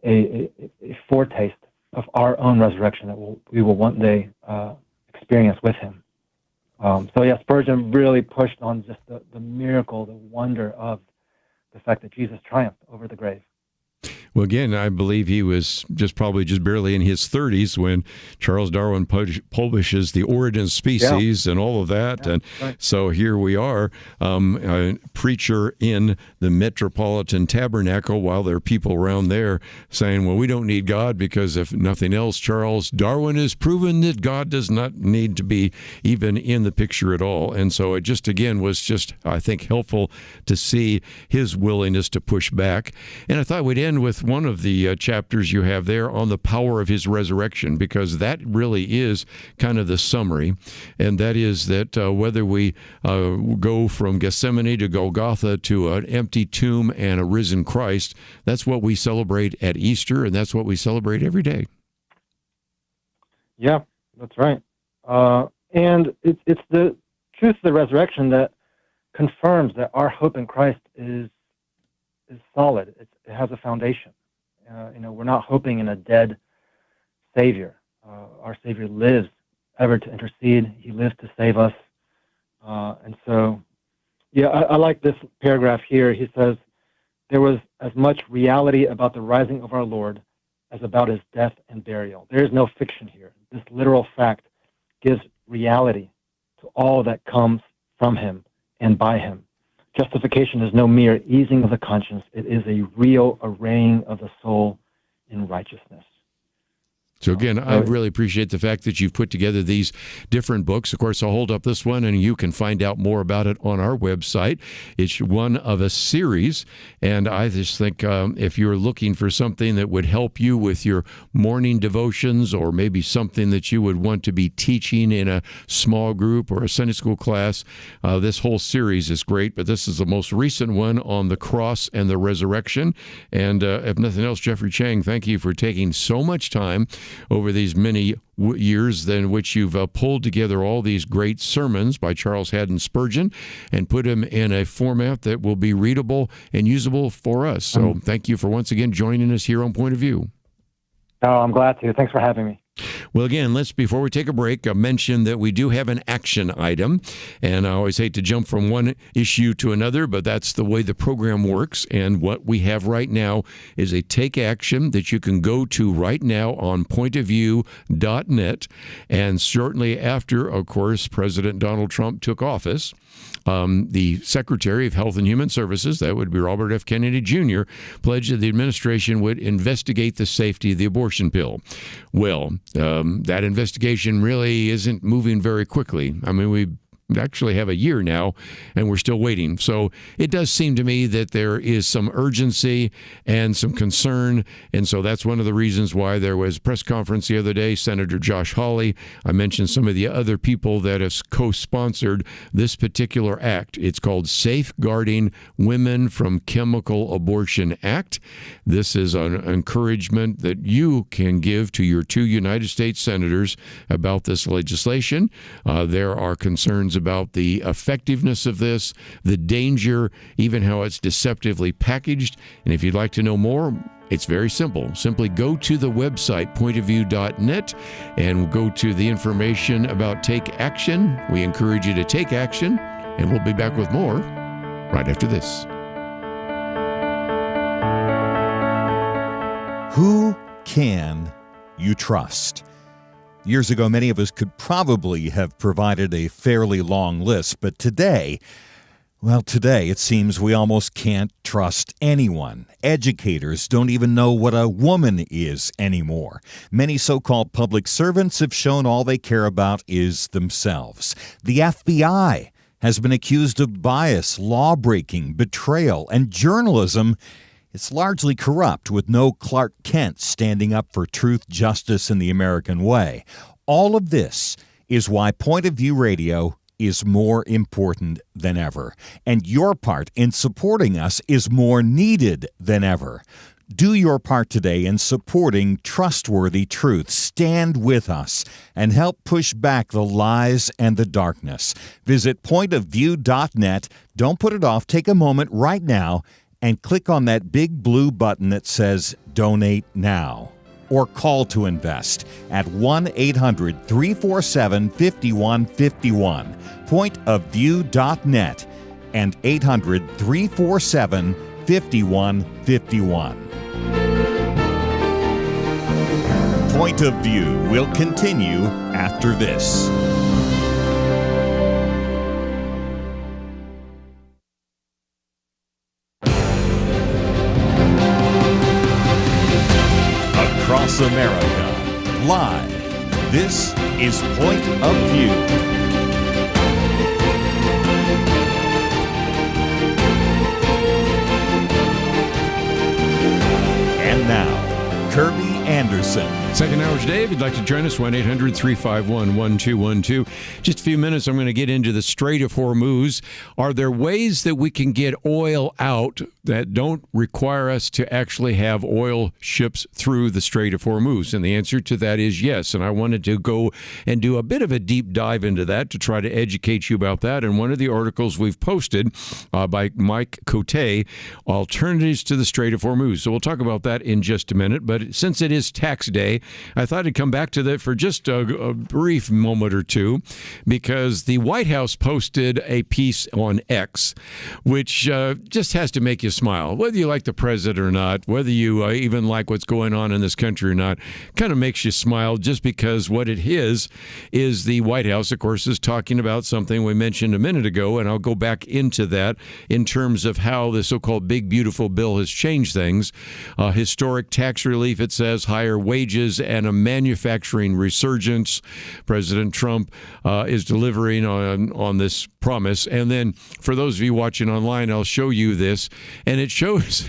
a foretaste of our own resurrection that we will one day experience with him. Spurgeon really pushed on just the miracle, the wonder of the fact that Jesus triumphed over the grave. Well, again, I believe he was probably barely in his 30s when Charles Darwin publishes The Origin of Species and all of that. And so here we are, a preacher in the Metropolitan Tabernacle, while there are people around there saying, well, we don't need God because, if nothing else, Charles Darwin has proven that God does not need to be even in the picture at all. And so it just, again, was I think, helpful to see his willingness to push back. And I thought we'd end with one of the chapters you have there on the power of his resurrection, because that really is kind of the summary, and that is that whether we go from Gethsemane to Golgotha to an empty tomb and a risen Christ, that's what we celebrate at Easter, and that's what we celebrate every day. Yeah, that's right. And it's the truth of the resurrection that confirms that our hope in Christ is solid. It has a foundation. We're not hoping in a dead Savior. Our Savior lives ever to intercede. He lives to save us. And so, I like this paragraph here. He says, there was as much reality about the rising of our Lord as about his death and burial. There is no fiction here. This literal fact gives reality to all that comes from him and by him. Justification is no mere easing of the conscience. It is a real arraying of the soul in righteousness. So again, I really appreciate the fact that you've put together these different books. Of course, I'll hold up this one, and you can find out more about it on our website. It's one of a series, and I just think if you're looking for something that would help you with your morning devotions, or maybe something that you would want to be teaching in a small group or a Sunday school class, this whole series is great, but this is the most recent one on the cross and the resurrection. And if nothing else, Geoffrey Chang, thank you for taking so much time over these many years in which you've pulled together all these great sermons by Charles Haddon Spurgeon and put them in a format that will be readable and usable for us. So thank you for once again joining us here on Point of View. Oh, I'm glad to. Thanks for having me. Well, again, before we take a break, mention that we do have an action item. And I always hate to jump from one issue to another, but that's the way the program works. And what we have right now is a take action that you can go to right now on pointofview.net. And shortly after, of course, President Donald Trump took office, the Secretary of Health and Human Services, that would be Robert F. Kennedy Jr., pledged that the administration would investigate the safety of the abortion pill. Well, that investigation really isn't moving very quickly. I mean, we actually have a year now, and we're still waiting. So it does seem to me that there is some urgency and some concern, and so that's one of the reasons why there was a press conference the other day. Senator Josh Hawley, I mentioned some of the other people that have co-sponsored this particular act. It's called Safeguarding Women from Chemical Abortion Act. This is an encouragement that you can give to your two United States senators about this legislation. There are concerns about the effectiveness of this, the danger, even how it's deceptively packaged. And if you'd like to know more, it's very simple. Simply go to the website, pointofview.net, and go to the information about Take Action. We encourage you to take action, and we'll be back with more right after this. Who can you trust? Years ago, many of us could probably have provided a fairly long list, but today it seems we almost can't trust anyone. Educators don't even know what a woman is anymore. Many so-called public servants have shown all they care about is themselves. The FBI has been accused of bias, law-breaking, betrayal, and journalism. It's largely corrupt, with no Clark Kent standing up for truth, justice, and the American way. All of this is why Point of View Radio is more important than ever, and your part in supporting us is more needed than ever. Do your part today in supporting trustworthy truth. Stand with us and help push back the lies and the darkness. Visit pointofview.net. Don't put it off. Take a moment right now and click on that big blue button that says Donate Now, or call to invest at 1-800-347-5151, pointofview.net, and 800-347-5151. Point of View will continue after this. Across America, live, this is Point of View. And now, Kerby Anderson. Second hour today, if you'd like to join us, 1-800-351-1212. Just a few minutes, I'm going to get into the Strait of Hormuz. Are there ways that we can get oil out that don't require us to actually have oil ships through the Strait of Hormuz? And the answer to that is yes. And I wanted to go and do a bit of a deep dive into that to try to educate you about that. And one of the articles we've posted by Mike Cote, Alternatives to the Strait of Hormuz. So we'll talk about that in just a minute. But since it is tax day, I thought I'd come back to that for just a brief moment or two, because the White House posted a piece on X, which just has to make you smile. Whether you like the president or not, whether you even like what's going on in this country or not, kind of makes you smile, just because what it is the White House, of course, is talking about something we mentioned a minute ago, and I'll go back into that in terms of how the so-called Big Beautiful Bill has changed things. Historic tax relief, it says, higher wages, and a manufacturing resurgence. President Trump is delivering on this promise. And then for those of you watching online, I'll show you this, and it shows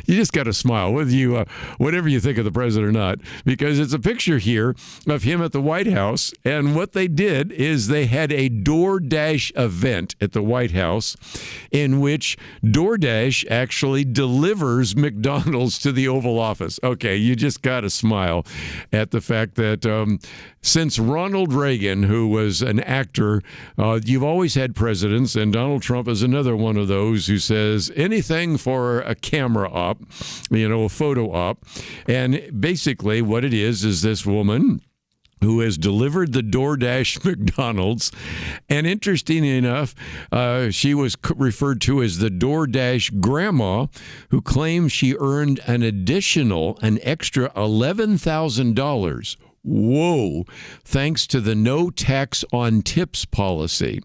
you just got to smile, whether you whatever you think of the president or not, because it's a picture here of him at the White House. And what they did is they had a DoorDash event at the White House, in which DoorDash actually delivers McDonald's to the Oval Office. Okay, you just got to smile at the fact that since Ronald Reagan, who was an actor, you've always had presidents, and Donald Trump is another one of those who says anything for a camera op, a photo op. And basically what it is this woman who has delivered the DoorDash McDonald's. And interestingly enough, she was referred to as the DoorDash grandma, who claims she earned an extra $11,000 Whoa, thanks to the no tax on tips policy.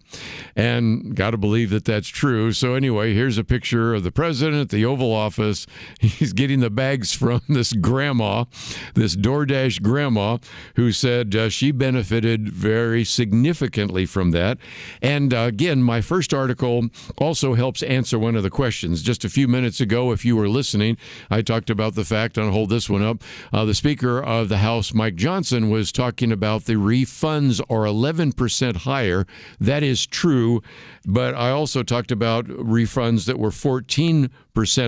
And got to believe that that's true. So anyway, here's a picture of the president at the Oval Office. He's getting the bags from this grandma, this DoorDash grandma, who said she benefited very significantly from that. And again, my first article also helps answer one of the questions. Just a few minutes ago, if you were listening, I talked about the fact, and I'll hold this one up, the Speaker of the House, Mike Johnson, was talking about the refunds are 11% higher. That is true, but I also talked about refunds that were 14%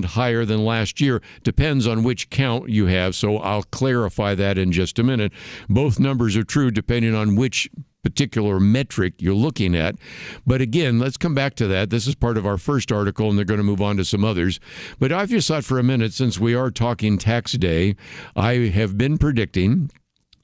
higher than last year. Depends on which count you have, so I'll clarify that in just a minute. Both numbers are true depending on which particular metric you're looking at. But again, let's come back to that. This is part of our first article, and they're going to move on to some others. But I've just thought for a minute, since we are talking tax day, I have been predicting,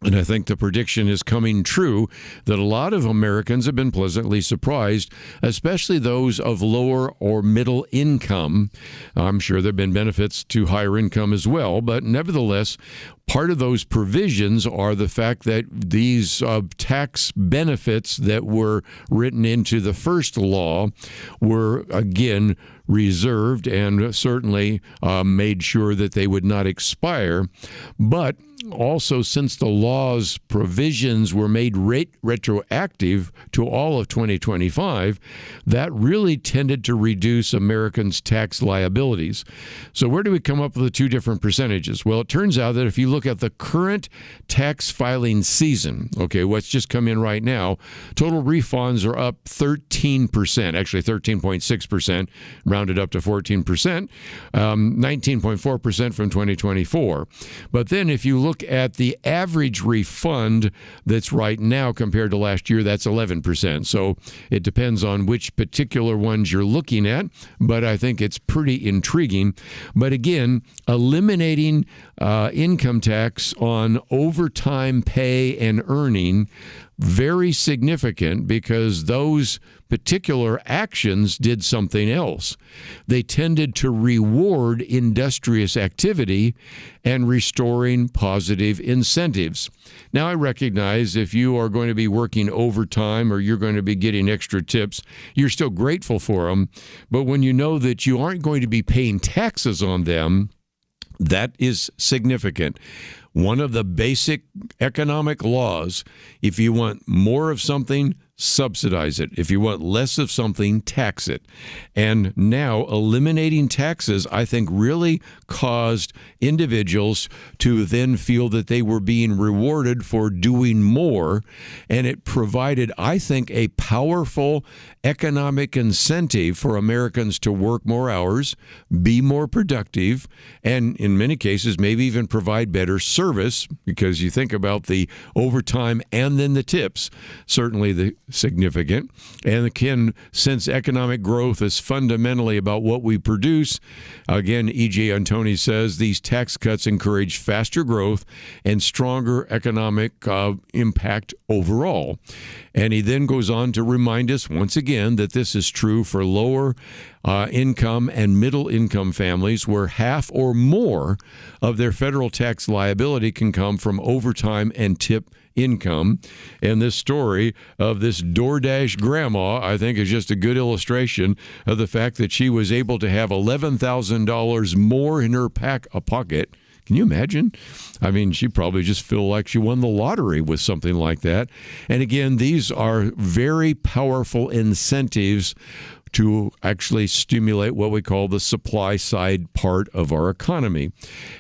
and I think the prediction is coming true, that a lot of Americans have been pleasantly surprised, especially those of lower or middle income. I'm sure there have been benefits to higher income as well, but nevertheless, part of those provisions are the fact that these tax benefits that were written into the first law were, again, reserved and certainly made sure that they would not expire. But also, since the law's provisions were made retroactive to all of 2025, that really tended to reduce Americans' tax liabilities. So where do we come up with the two different percentages? Well, it turns out that if you look at the current tax filing season, okay, what's just come in right now, total refunds are up 13%, actually 13.6%, rounded up to 14%, 19.4% from 2024. But then if you look at the average refund that's right now compared to last year, that's 11%. So it depends on which particular ones you're looking at, but I think it's pretty intriguing. But again, eliminating income tax on overtime pay and earning, very significant, because those particular actions did something else. They tended to reward industrious activity and restoring positive incentives. Now, I recognize if you are going to be working overtime or you're going to be getting extra tips, you're still grateful for them. But when you know that you aren't going to be paying taxes on them, that is significant. One of the basic economic laws, if you want more of something, subsidize it. If you want less of something, tax it. And now eliminating taxes, I think, really caused individuals to then feel that they were being rewarded for doing more. And it provided, I think, a powerful economic incentive for Americans to work more hours, be more productive, and in many cases, maybe even provide better service, because you think about the overtime and then the tips, certainly the significant. And again, since economic growth is fundamentally about what we produce, again, E.J. Antoni says these tax cuts encourage faster growth and stronger economic impact overall. And he then goes on to remind us once again that this is true for lower income and middle income families, where half or more of their federal tax liability can come from overtime and tip income. And this story of this DoorDash grandma, I think, is just a good illustration of the fact that she was able to have $11,000 more in her pocket. Can you imagine? I mean, she probably just feel like she won the lottery with something like that. And again, these are very powerful incentives to actually stimulate what we call the supply side part of our economy.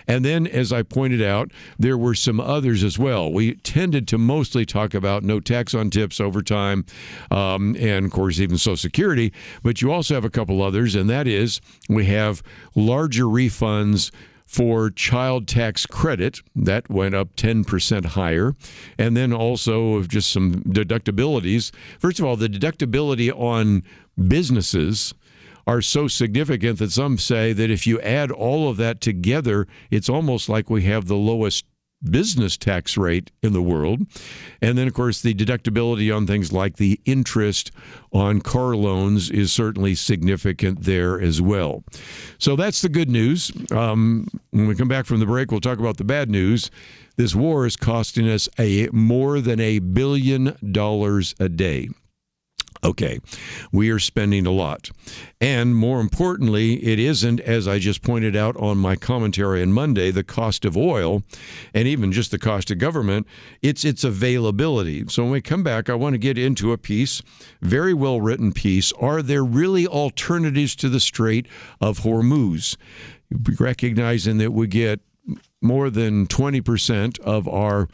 And then, as I pointed out, there were some others as well. We tended to mostly talk about no tax on tips, overtime, and of course even Social Security, but you also have a couple others, and that is we have larger refunds for child tax credit. That went up 10% higher. And then also just some deductibilities. First of all, the deductibility on businesses are so significant that some say that if you add all of that together, it's almost like we have the lowest business tax rate in the world. And then, of course, the deductibility on things like the interest on car loans is certainly significant there as well. So that's the good news. When we come back from the break, we'll talk about the bad news. This war is costing us more than $1 billion a day. Okay, we are spending a lot. And more importantly, it isn't, as I just pointed out on my commentary on Monday, the cost of oil and even just the cost of government, it's its availability. So when we come back, I want to get into a piece, very well-written piece. Are there really alternatives to the Strait of Hormuz? Recognizing that we get more than 20% of our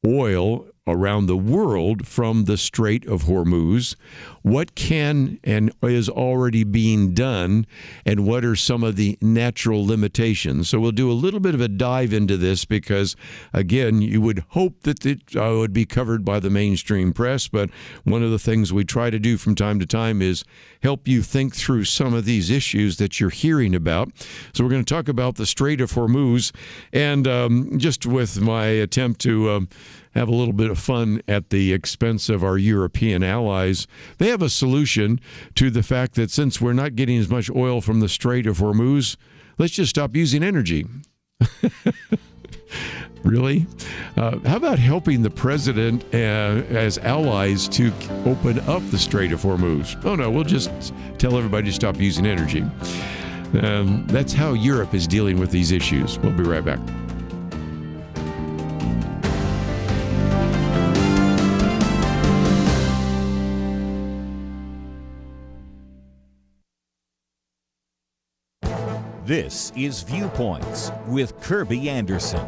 oil around the world from the Strait of Hormuz. What can and is already being done, and what are some of the natural limitations? So we'll do a little bit of a dive into this because, again, you would hope that it would be covered by the mainstream press, but one of the things we try to do from time to time is help you think through some of these issues that you're hearing about. So we're going to talk about the Strait of Hormuz, and just with my attempt to have a little bit of fun at the expense of our European allies, they have a solution to the fact that since we're not getting as much oil from the Strait of Hormuz, let's just stop using energy. Really? How about helping the president as allies to open up the Strait of Hormuz? Oh, no, we'll just tell everybody to stop using energy. That's how Europe is dealing with these issues. We'll be right back. This is Viewpoints with Kerby Anderson.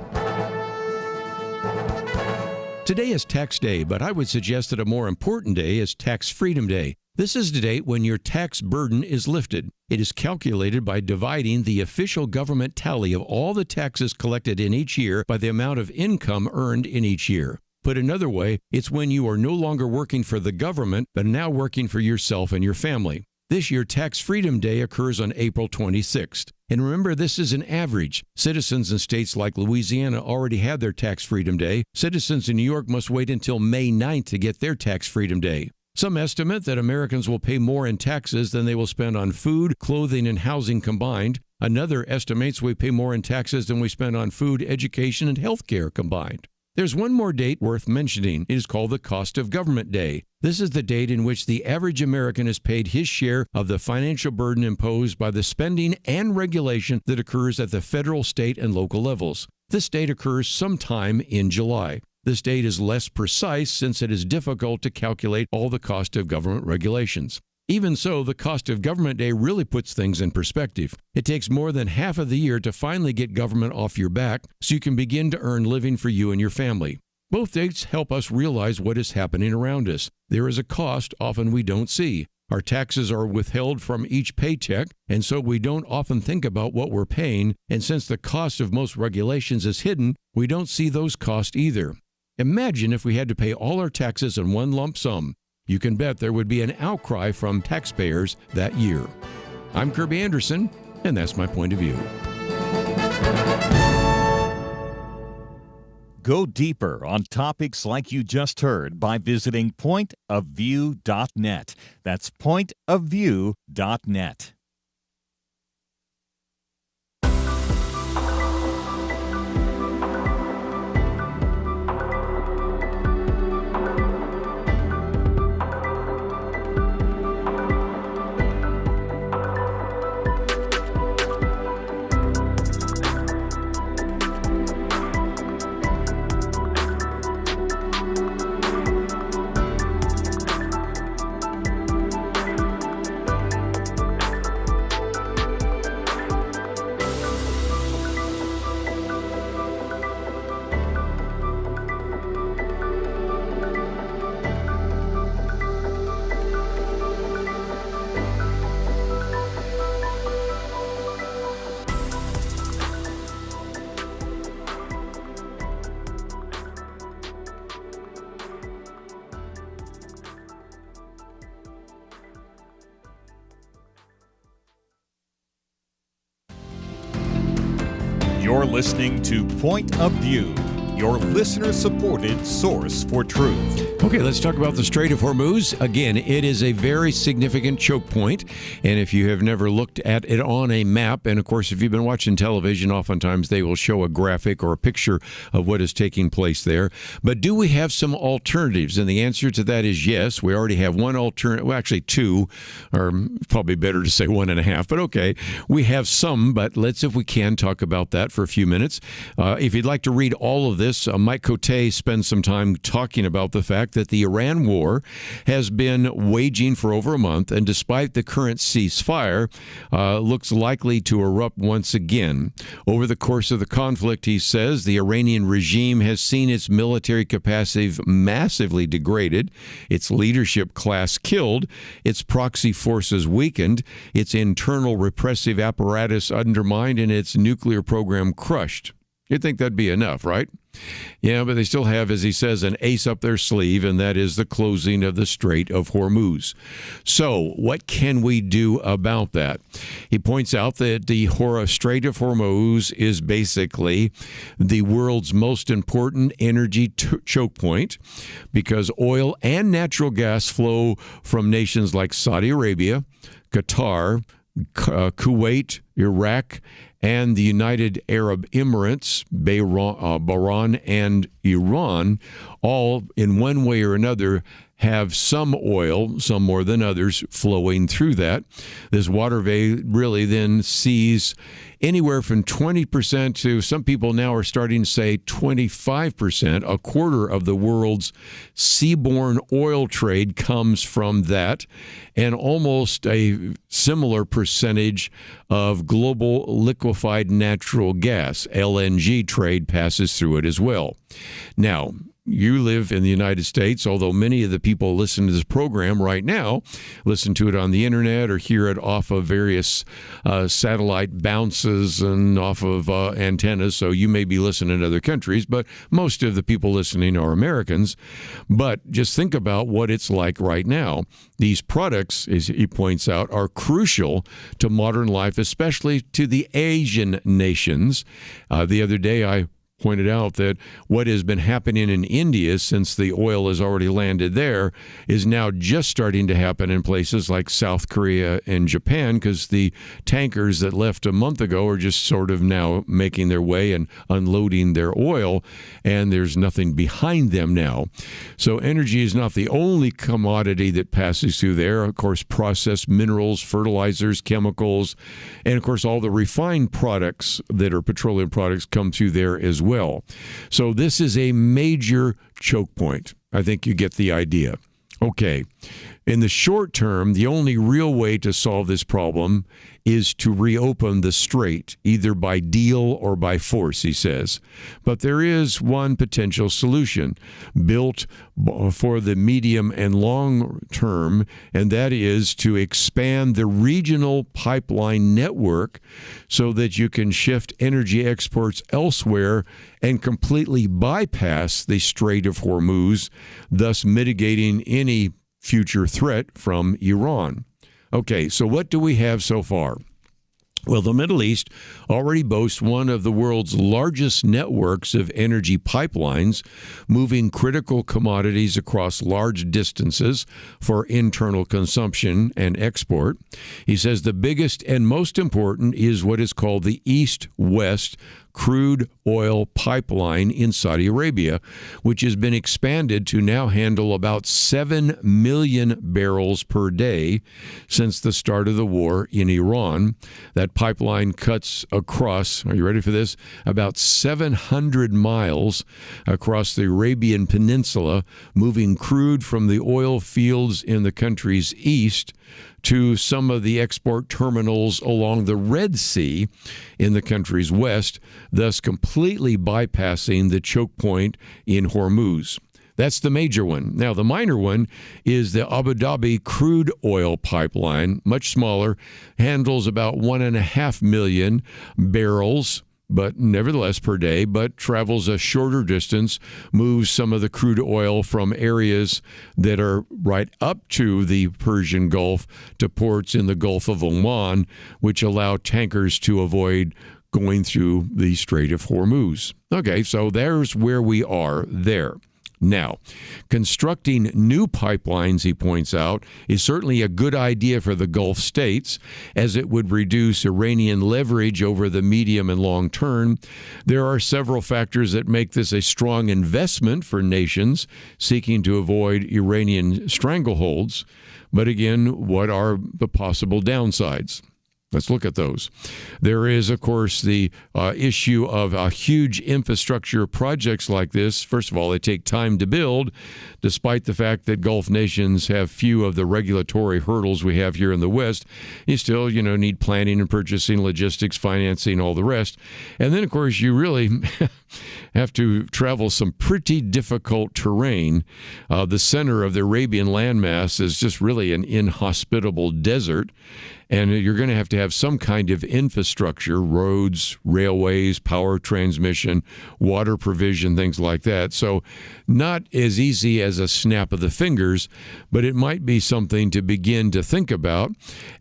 Today is tax day, but I would suggest that a more important day is Tax Freedom Day. This is the date when your tax burden is lifted. It is calculated by dividing the official government tally of all the taxes collected in each year by the amount of income earned in each year. Put another way, it's when you are no longer working for the government, but now working for yourself and your family. This year, Tax Freedom Day occurs on April 26th. And remember, this is an average. Citizens in states like Louisiana already had their Tax Freedom Day. Citizens in New York must wait until May 9th to get their Tax Freedom Day. Some estimate that Americans will pay more in taxes than they will spend on food, clothing, and housing combined. Another estimates we pay more in taxes than we spend on food, education, and health care combined. There's one more date worth mentioning. It is called the Cost of Government Day. This is the date in which the average American is paid his share of the financial burden imposed by the spending and regulation that occurs at the federal, state, and local levels. This date occurs sometime in July. This date is less precise since it is difficult to calculate all the cost of government regulations. Even so, the Cost of Government Day really puts things in perspective. It takes more than half of the year to finally get government off your back so you can begin to earn living for you and your family. Both dates help us realize what is happening around us. There is a cost often we don't see. Our taxes are withheld from each paycheck, and so we don't often think about what we're paying, and since the cost of most regulations is hidden, we don't see those costs either. Imagine if we had to pay all our taxes in one lump sum. You can bet there would be an outcry from taxpayers that year. I'm Kerby Anderson, and that's my point of view. Go deeper on topics like you just heard by visiting pointofview.net. That's pointofview.net. You're listening to Point of View. your listener-supported source for truth. Okay, let's talk about the Strait of Hormuz. Again, it is a very significant choke point, and if you have never looked at it on a map, and of course, if you've been watching television, oftentimes they will show a graphic or a picture of what is taking place there. But do we have some alternatives? And the answer to that is yes. We already have one alternative, well, actually two, or probably better to say 1.5, but okay. We have some, but let's, if we can, talk about that for a few minutes. If you'd like to read all of this, Mike Cote spends some time talking about the fact that the Iran war has been waging for over a month, and despite the current ceasefire, looks likely to erupt once again. Over the course of the conflict, he says, the Iranian regime has seen its military capacity massively degraded, its leadership class killed, its proxy forces weakened, its internal repressive apparatus undermined, and its nuclear program crushed. You'd think that'd be enough, right? Yeah, but they still have, as he says, an ace up their sleeve, and that is the closing of the Strait of Hormuz. So what can we do about that? He points out that the Strait of Hormuz is basically the world's most important energy choke point because oil and natural gas flow from nations like Saudi Arabia, Qatar, Kuwait, Iraq, and the United Arab Emirates, Bahrain, and Iran, all in one way or another have some oil, some more than others, flowing through that. This waterway really then sees anywhere from 20% to some people now are starting to say 25%. A quarter of the world's seaborne oil trade comes from that, and almost a similar percentage of global liquefied natural gas, LNG trade, passes through it as well. Now, you live in the United States, although many of the people listening to this program right now listen to it on the internet or hear it off of various satellite bounces and off of antennas, so you may be listening in other countries, but most of the people listening are Americans. But just think about what it's like right now. These products, as he points out, are crucial to modern life, especially to the Asian nations. The other day, I pointed out that what has been happening in India since the oil has already landed there is now just starting to happen in places like South Korea and Japan, because the tankers that left a month ago are just sort of now making their way and unloading their oil, and there's nothing behind them now. So energy is not the only commodity that passes through there. Of course, processed minerals, fertilizers, chemicals, and of course all the refined products that are petroleum products come through there as well. So this is a major choke point. I think you get the idea. Okay. In the short term, the only real way to solve this problem is to reopen the strait, either by deal or by force, he says. But there is one potential solution built for the medium and long term, and that is to expand the regional pipeline network so that you can shift energy exports elsewhere and completely bypass the Strait of Hormuz, thus mitigating any future threat from Iran. Okay, so what do we have so far? Well, the Middle East already boasts one of the world's largest networks of energy pipelines, moving critical commodities across large distances for internal consumption and export. He says the biggest and most important is what is called the East-West crude oil pipeline in Saudi Arabia, which has been expanded to now handle about 7 million barrels per day since the start of the war in Iran. That pipeline cuts across, are you ready for this, about 700 miles across the Arabian Peninsula, moving crude from the oil fields in the country's east to some of the export terminals along the Red Sea in the country's west, thus completely bypassing the choke point in Hormuz. That's the major one. Now, the minor one is the Abu Dhabi crude oil pipeline, much smaller, handles about 1.5 million barrels, but nevertheless per day, but travels a shorter distance, moves some of the crude oil from areas that are right up to the Persian Gulf to ports in the Gulf of Oman, which allow tankers to avoid going through the Strait of Hormuz. Okay, so there's where we are there. Now, constructing new pipelines, he points out, is certainly a good idea for the Gulf states, as it would reduce Iranian leverage over the medium and long term. There are several factors that make this a strong investment for nations seeking to avoid Iranian strangleholds. But again, what are the possible downsides? Let's look at those. There is, of course, the issue of huge infrastructure projects like this. First of all, they take time to build, despite the fact that Gulf nations have few of the regulatory hurdles we have here in the West. You still, need planning and purchasing, logistics, financing, all the rest. And then, of course, you really have to travel some pretty difficult terrain. The center of the Arabian landmass is just really an inhospitable desert. And you're going to have some kind of infrastructure, roads, railways, power transmission, water provision, things like that. So not as easy as a snap of the fingers, but it might be something to begin to think about.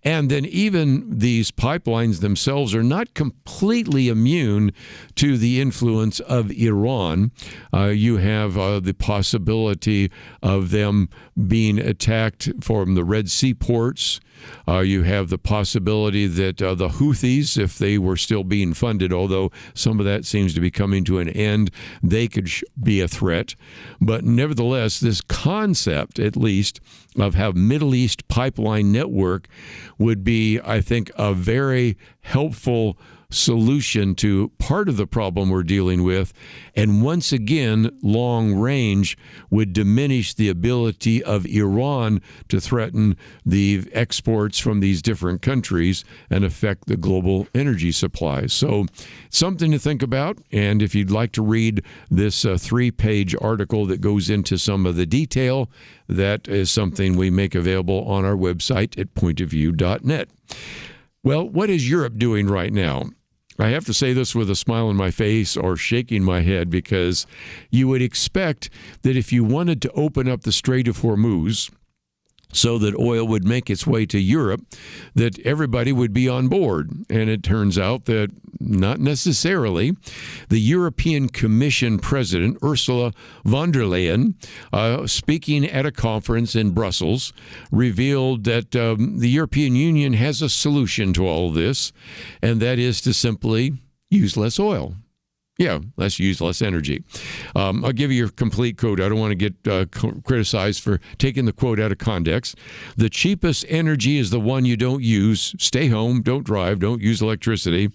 And then even these pipelines themselves are not completely immune to the influence of Iran. You have the possibility of them being attacked from the Red Sea ports. You have the possibility that the Houthis, if they were still being funded, although some of that seems to be coming to an end, they could be a threat. But nevertheless, this concept, at least, of how Middle East pipeline network would be, I think, a very helpful solution to part of the problem we're dealing with. And once again, long range would diminish the ability of Iran to threaten the exports from these different countries and affect the global energy supplies. So something to think about. And if you'd like to read this 3-page article that goes into some of the detail, that is something we make available on our website at pointofview.net. Well, what is Europe doing right now? I have to say this with a smile on my face or shaking my head, because you would expect that if you wanted to open up the Strait of Hormuz so that oil would make its way to Europe, that everybody would be on board. And it turns out that not necessarily. The European Commission President, Ursula von der Leyen, speaking at a conference in Brussels, revealed that the European Union has a solution to all of this, and that is to simply use less oil. Yeah, let's use less energy. I'll give you your complete quote. I don't want to get criticized for taking the quote out of context. The cheapest energy is the one you don't use. Stay home, don't drive, don't use electricity.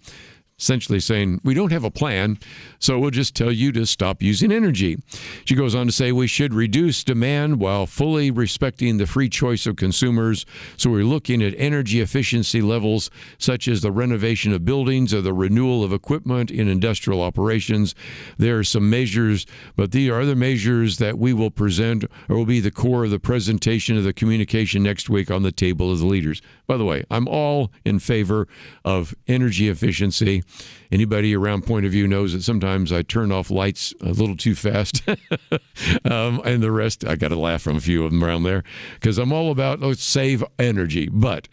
Essentially saying, we don't have a plan, so we'll just tell you to stop using energy. She goes on to say, we should reduce demand while fully respecting the free choice of consumers. So we're looking at energy efficiency levels, such as the renovation of buildings or the renewal of equipment in industrial operations. There are some measures, but these are other measures that we will present or will be the core of the presentation of the communication next week on the table of the leaders. By the way, I'm all in favor of energy efficiency. Anybody around Point of View knows that sometimes I turn off lights a little too fast. And the rest, I got to laugh from a few of them around there, because I'm all about let's save energy. But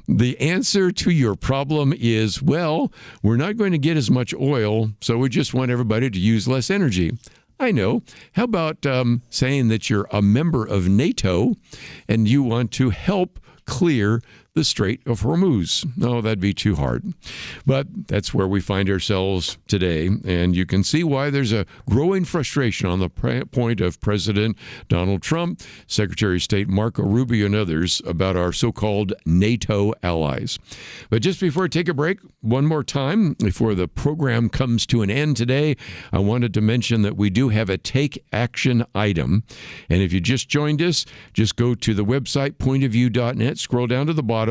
the answer to your problem is, well, we're not going to get as much oil, so we just want everybody to use less energy. I know. How about saying that you're a member of NATO and you want to help clear the Strait of Hormuz? No, that'd be too hard. But that's where we find ourselves today. And you can see why there's a growing frustration on the point of President Donald Trump, Secretary of State Marco Rubio, and others about our so-called NATO allies. But just before I take a break, one more time, before the program comes to an end today, I wanted to mention that we do have a take action item. And if you just joined us, just go to the website, pointofview.net, scroll down to the bottom,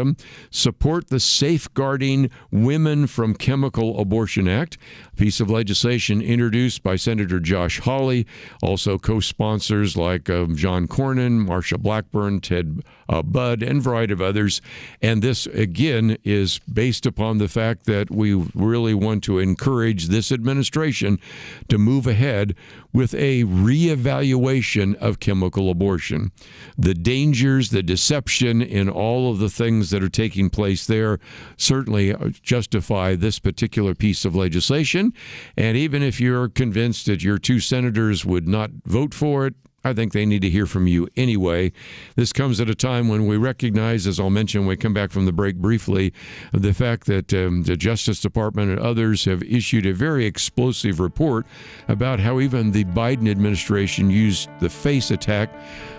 support the Safeguarding Women from Chemical Abortion Act, a piece of legislation introduced by Senator Josh Hawley, also co-sponsors like John Cornyn, Marsha Blackburn, Ted Budd, and a variety of others. And this, again, is based upon the fact that we really want to encourage this administration to move ahead with a reevaluation of chemical abortion. The dangers, the deception in all of the things things that are taking place there certainly justify this particular piece of legislation. And even if you're convinced that your two senators would not vote for it, I think they need to hear from you anyway. This comes at a time when we recognize, as I'll mention when we come back from the break briefly, the fact that the Justice Department and others have issued a very explosive report about how even the Biden administration used the face attack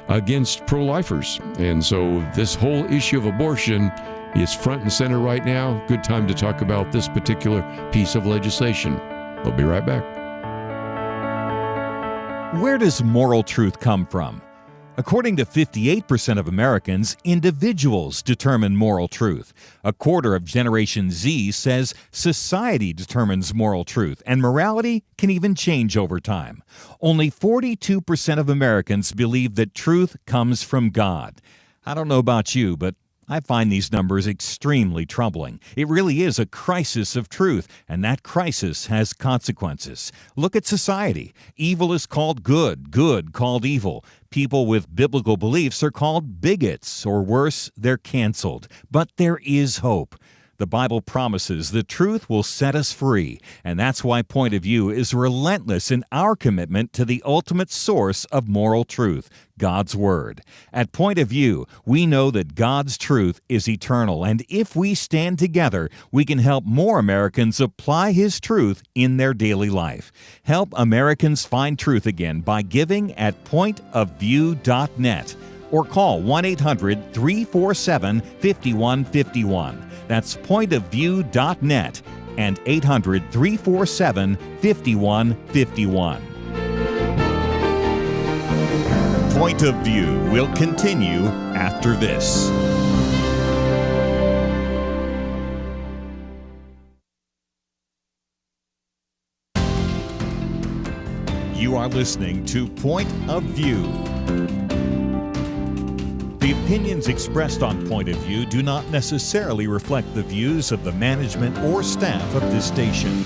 against pro-lifers. And so this whole issue of abortion is front and center right now. Good time to talk about this particular piece of legislation. We'll be right back. Where does moral truth come from? According to 58% of Americans, individuals determine moral truth. A quarter of Generation Z says society determines moral truth, and morality can even change over time. Only 42% of Americans believe that truth comes from God. I don't know about you, but I find these numbers extremely troubling. It really is a crisis of truth, and that crisis has consequences. Look at society. Evil is called good, good called evil. People with biblical beliefs are called bigots, or worse, they're canceled. But there is hope. The Bible promises the truth will set us free, and that's why Point of View is relentless in our commitment to the ultimate source of moral truth, God's Word. At Point of View, we know that God's truth is eternal, and if we stand together, we can help more Americans apply His truth in their daily life. Help Americans find truth again by giving at pointofview.net or call 1-800-347-5151. That's pointofview.net and 800-347-5151. Point of View will continue after this. You are listening to Point of View. The opinions expressed on Point of View do not necessarily reflect the views of the management or staff of this station.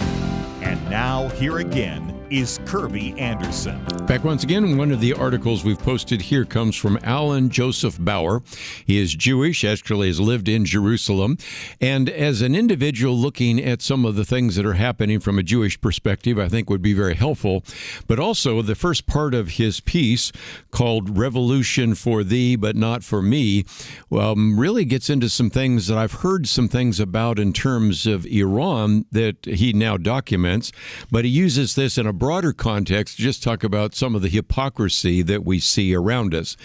And now, here again is Kerby Anderson. Back once again, one of the articles we've posted here comes from Alan Joseph Bauer. He is Jewish, actually has lived in Jerusalem. And as an individual looking at some of the things that are happening from a Jewish perspective, I think would be very helpful. But also the first part of his piece called Revolution for Thee, but Not for Me, really gets into some things that I've heard some things about in terms of Iran that he now documents. But he uses this in a broader context to just talk about some of the hypocrisy that we see around us.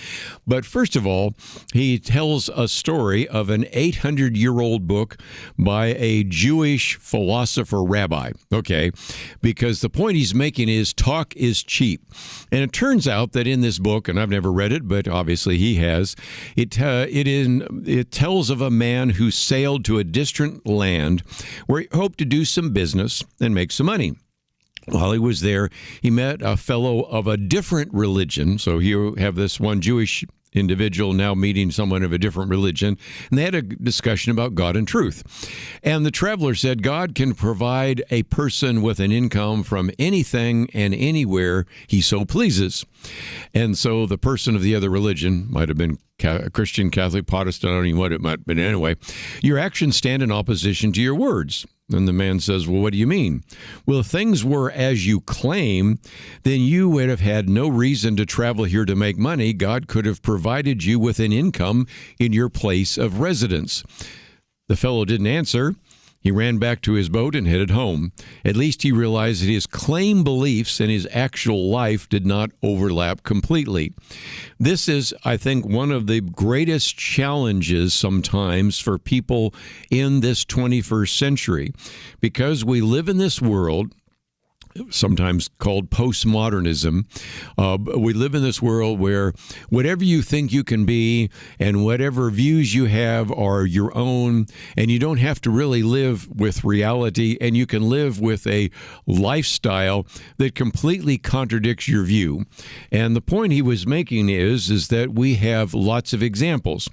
But first of all, he tells a story of an 800-year-old book by a Jewish philosopher rabbi, okay? Because the point he's making is talk is cheap. And it turns out that in this book, and I've never read it, but obviously he has, it tells of a man who sailed to a distant land where he hoped to do some business and make some money. While he was there, he met a fellow of a different religion. So you have this one Jewish individual now meeting someone of a different religion, and they had a discussion about God and truth. And the traveler said, God can provide a person with an income from anything and anywhere he so pleases. And so the person of the other religion, might have been Christian, Catholic, Protestant, I don't know what it might have been anyway, your actions stand in opposition to your words. And the man says, well, what do you mean? Well, if things were as you claim, then you would have had no reason to travel here to make money. God could have provided you with an income in your place of residence. The fellow didn't answer. He ran back to his boat and headed home. At least he realized that his claim beliefs and his actual life did not overlap completely. This is, I think, one of the greatest challenges sometimes for people in this 21st century, because we live in this world sometimes called postmodernism. We live in this world where whatever you think you can be and whatever views you have are your own, and you don't have to really live with reality, and you can live with a lifestyle that completely contradicts your view. And the point he was making is that we have lots of examples.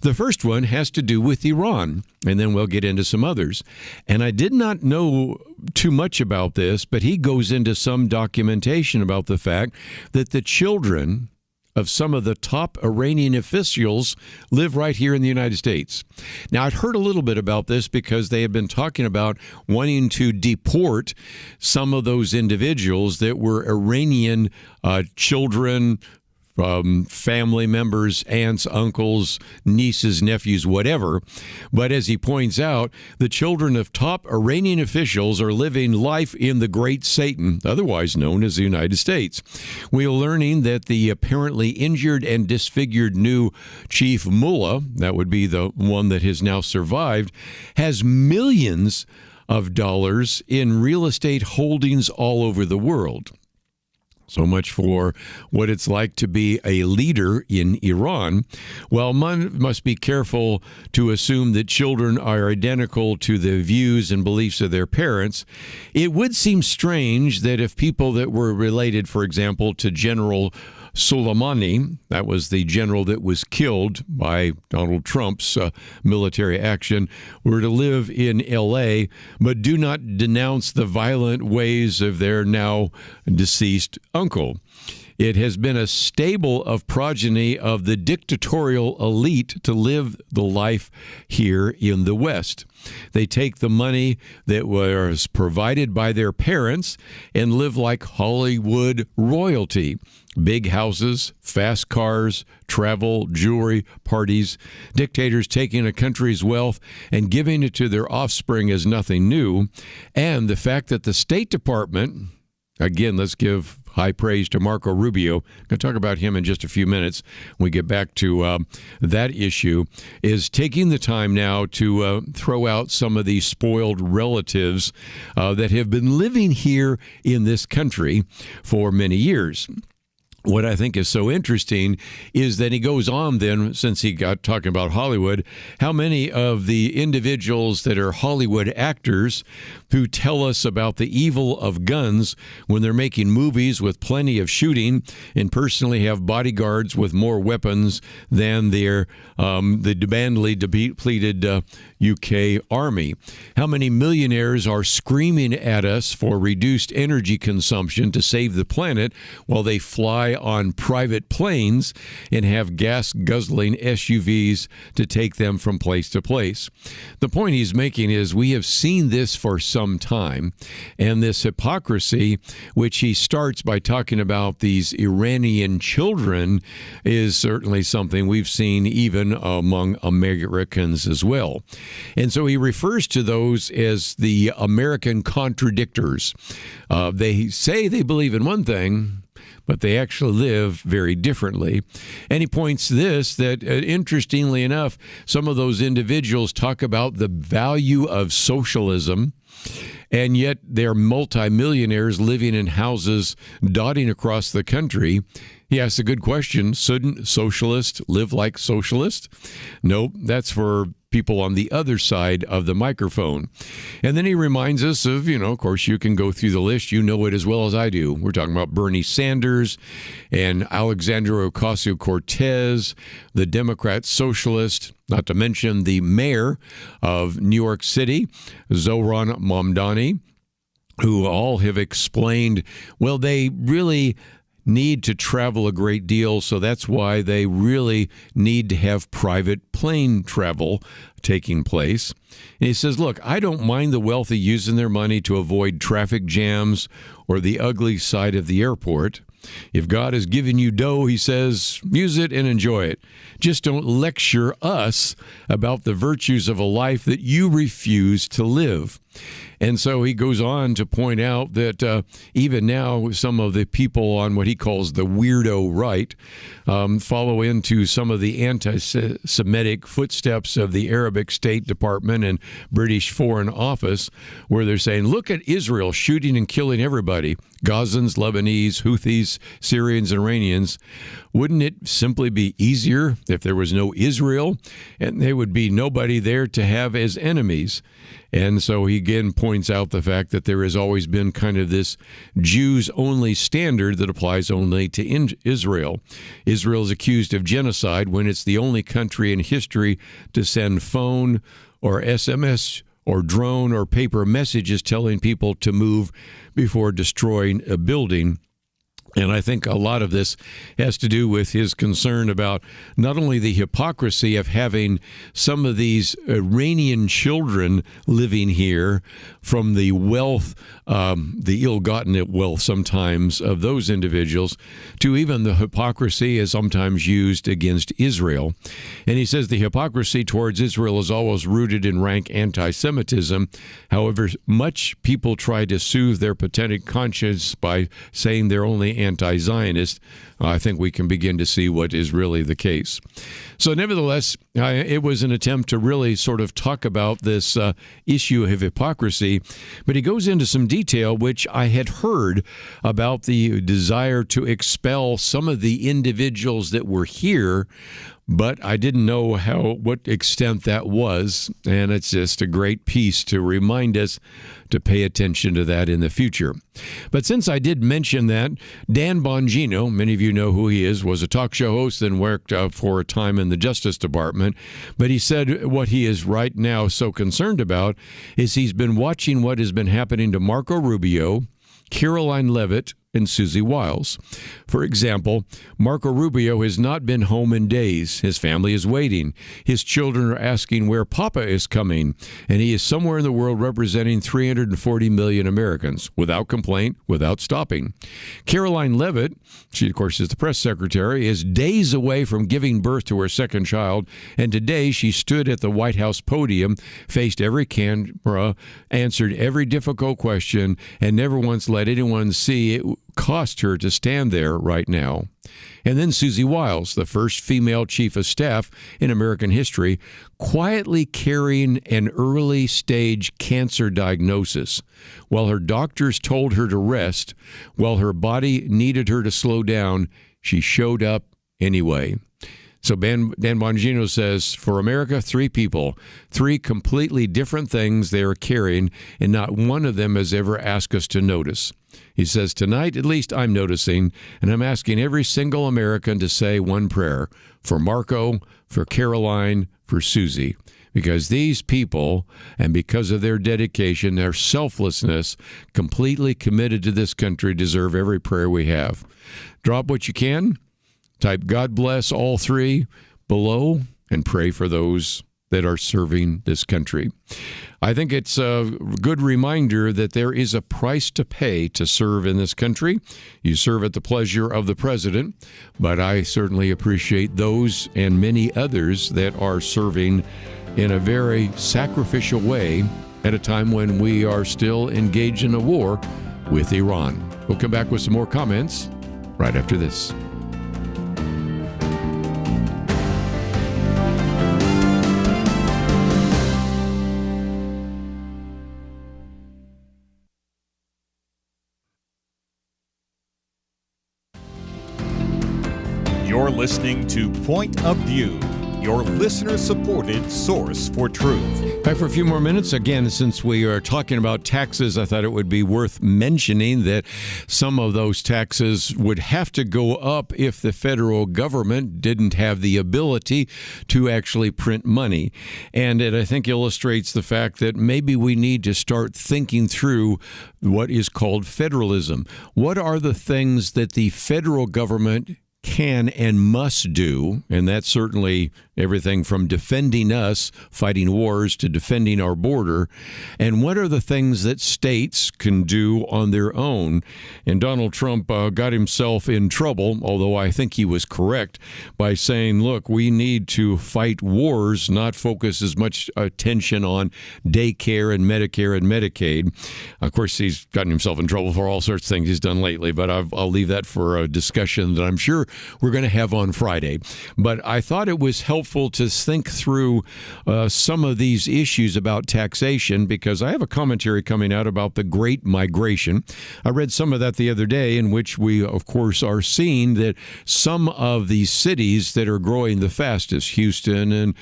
The first one has to do with Iran, and then we'll get into some others. And I did not know too much about this, but he goes into some documentation about the fact that the children of some of the top Iranian officials live right here in the United States. Now, I'd heard a little bit about this because they had been talking about wanting to deport some of those individuals that were Iranian children, family members, aunts, uncles, nieces, nephews, whatever. But as he points out, the children of top Iranian officials are living life in the Great Satan, otherwise known as the United States. We are learning that the apparently injured and disfigured new chief mullah, that would be the one that has now survived, has millions of dollars in real estate holdings all over the world. So much for what it's like to be a leader in Iran. Well, one must be careful to assume that children are identical to the views and beliefs of their parents. It would seem strange that if people that were related, for example, to General Soleimani, that was the general that was killed by Donald Trump's military action, were to live in L.A., but do not denounce the violent ways of their now deceased uncle. It has been a stable of progeny of the dictatorial elite to live the life here in the West. They take the money that was provided by their parents and live like Hollywood royalty. Big houses, fast cars, travel, jewelry, parties. Dictators taking a country's wealth and giving it to their offspring is nothing new. And the fact that the State Department, again, let's give high praise to Marco Rubio. I'm going to talk about him in just a few minutes when we get back to that issue, is taking the time now to throw out some of these spoiled relatives that have been living here in this country for many years. What I think is so interesting is that he goes on then, since he got talking about Hollywood, how many of the individuals that are Hollywood actors who tell us about the evil of guns when they're making movies with plenty of shooting and personally have bodyguards with more weapons than their the badly depleted UK Army. How many millionaires are screaming at us for reduced energy consumption to save the planet while they fly on private planes and have gas-guzzling SUVs to take them from place to place. The point he's making is we have seen this for some time, and this hypocrisy, which he starts by talking about these Iranian children, is certainly something we've seen even among Americans as well. And so he refers to those as the American contradictors. They say they believe in one thing, but they actually live very differently. And he points this, that interestingly enough, some of those individuals talk about the value of socialism, and yet they're multimillionaires living in houses dotting across the country. He asks a good question. Shouldn't socialists live like socialists? Nope, that's for people on the other side of the microphone. And then he reminds us of, of course, you can go through the list. You know it as well as I do. We're talking about Bernie Sanders and Alexandria Ocasio-Cortez, the Democrat socialist, not to mention the mayor of New York City, Zohran Mamdani, who all have explained, well, they really need to travel a great deal, so that's why they really need to have private plane travel taking place. And he says, look, I don't mind the wealthy using their money to avoid traffic jams or the ugly side of the airport. If God has given you dough, he says, use it and enjoy it. Just don't lecture us about the virtues of a life that you refuse to live. And so he goes on to point out that even now, some of the people on what he calls the weirdo right follow into some of the anti-Semitic footsteps of the Arabic State Department and British Foreign Office, where they're saying, look at Israel shooting and killing everybody, Gazans, Lebanese, Houthis, Syrians, and Iranians. Wouldn't it simply be easier if there was no Israel and there would be nobody there to have as enemies? And so he again points out the fact that there has always been kind of this Jews-only standard that applies only to Israel. Israel is accused of genocide when it's the only country in history to send phone or SMS or drone or paper messages telling people to move before destroying a building. And I think a lot of this has to do with his concern about not only the hypocrisy of having some of these Iranian children living here from the wealth, the ill-gotten wealth sometimes of those individuals, to even the hypocrisy is sometimes used against Israel. And he says the hypocrisy towards Israel is always rooted in rank anti-Semitism. However, much people try to soothe their pathetic conscience by saying they're only anti-Zionist. I think we can begin to see what is really the case. So nevertheless, it was an attempt to really sort of talk about this issue of hypocrisy, but he goes into some detail which I had heard about the desire to expel some of the individuals that were here, but I didn't know what extent that was, and it's just a great piece to remind us to pay attention to that in the future. But since I did mention that, Dan Bongino, many of you know who he is, was a talk show host and worked for a time in the Justice Department, but he said what he is right now so concerned about is he's been watching what has been happening to Marco Rubio, Caroline Leavitt, and Susie Wiles. For example, Marco Rubio has not been home in days. His family is waiting. His children are asking where Papa is coming, and he is somewhere in the world representing 340 million Americans, without complaint, without stopping. Caroline Leavitt, she of course is the press secretary, is days away from giving birth to her second child, and today she stood at the White House podium, faced every camera, answered every difficult question, and never once let anyone see it cost her to stand there right now. And then Susie Wiles, the first female chief of staff in American history, quietly carrying an early-stage cancer diagnosis. While her doctors told her to rest, while her body needed her to slow down, she showed up anyway. So Dan Bongino says, for America, 3 people, 3 completely different things they are carrying, and not one of them has ever asked us to notice. He says, tonight, at least I'm noticing, and I'm asking every single American to say one prayer for Marco, for Caroline, for Susie, because these people, and because of their dedication, their selflessness, completely committed to this country, deserve every prayer we have. Drop what you can. Type God bless all 3 below and pray for those that are serving this country. I think it's a good reminder that there is a price to pay to serve in this country. You serve at the pleasure of the president, but I certainly appreciate those and many others that are serving in a very sacrificial way at a time when we are still engaged in a war with Iran. We'll come back with some more comments right after this. You're listening to Point of View, your listener-supported source for truth. Back for a few more minutes. Again, since we are talking about taxes, I thought it would be worth mentioning that some of those taxes would have to go up if the federal government didn't have the ability to actually print money. And it, I think, illustrates the fact that maybe we need to start thinking through what is called federalism. What are the things that the federal government can and must do, and that's certainly everything from defending us, fighting wars, to defending our border, and what are the things that states can do on their own. And Donald Trump got himself in trouble, although I think he was correct, by saying, look, we need to fight wars, not focus as much attention on daycare and Medicare and Medicaid. Of course, he's gotten himself in trouble for all sorts of things he's done lately, but I'll leave that for a discussion that I'm sure we're going to have on Friday. But I thought it was helpful to think through some of these issues about taxation, because I have a commentary coming out about the Great Migration. I read some of that the other day, in which we, of course, are seeing that some of these cities that are growing the fastest, Houston and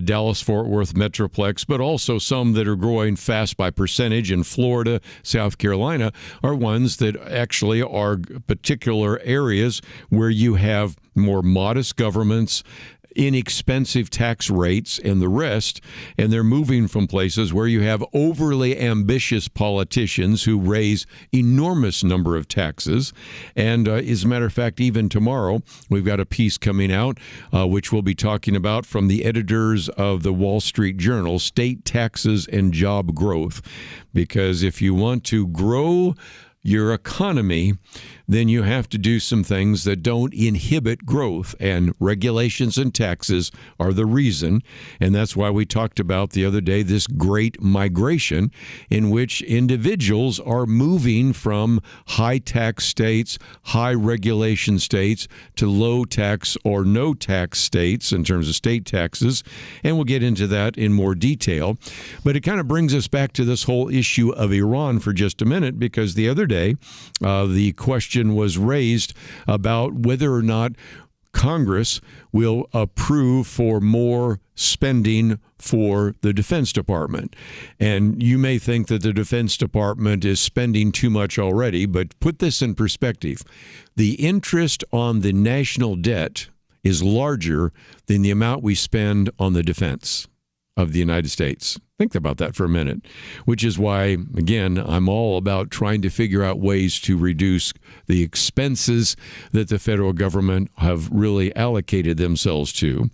Dallas-Fort Worth Metroplex, but also some that are growing fast by percentage in Florida, South Carolina, are ones that actually are particular areas where you have more modest governments, inexpensive tax rates and the rest, and they're moving from places where you have overly ambitious politicians who raise enormous number of taxes. And as a matter of fact, even tomorrow, we've got a piece coming out, which we'll be talking about from the editors of the Wall Street Journal, State Taxes and Job Growth. Because if you want to grow your economy, then you have to do some things that don't inhibit growth, and regulations and taxes are the reason. And that's why we talked about the other day this great migration in which individuals are moving from high tax states, high regulation states, to low tax or no tax states in terms of state taxes. And we'll get into that in more detail. But it kind of brings us back to this whole issue of Iran for just a minute, because the other day the question was raised about whether or not Congress will approve for more spending for the Defense Department. And you may think that the Defense Department is spending too much already, but put this in perspective. The interest on the national debt is larger than the amount we spend on the defense of the United States. Think about that for a minute, which is why, again, I'm all about trying to figure out ways to reduce the expenses that the federal government have really allocated themselves to.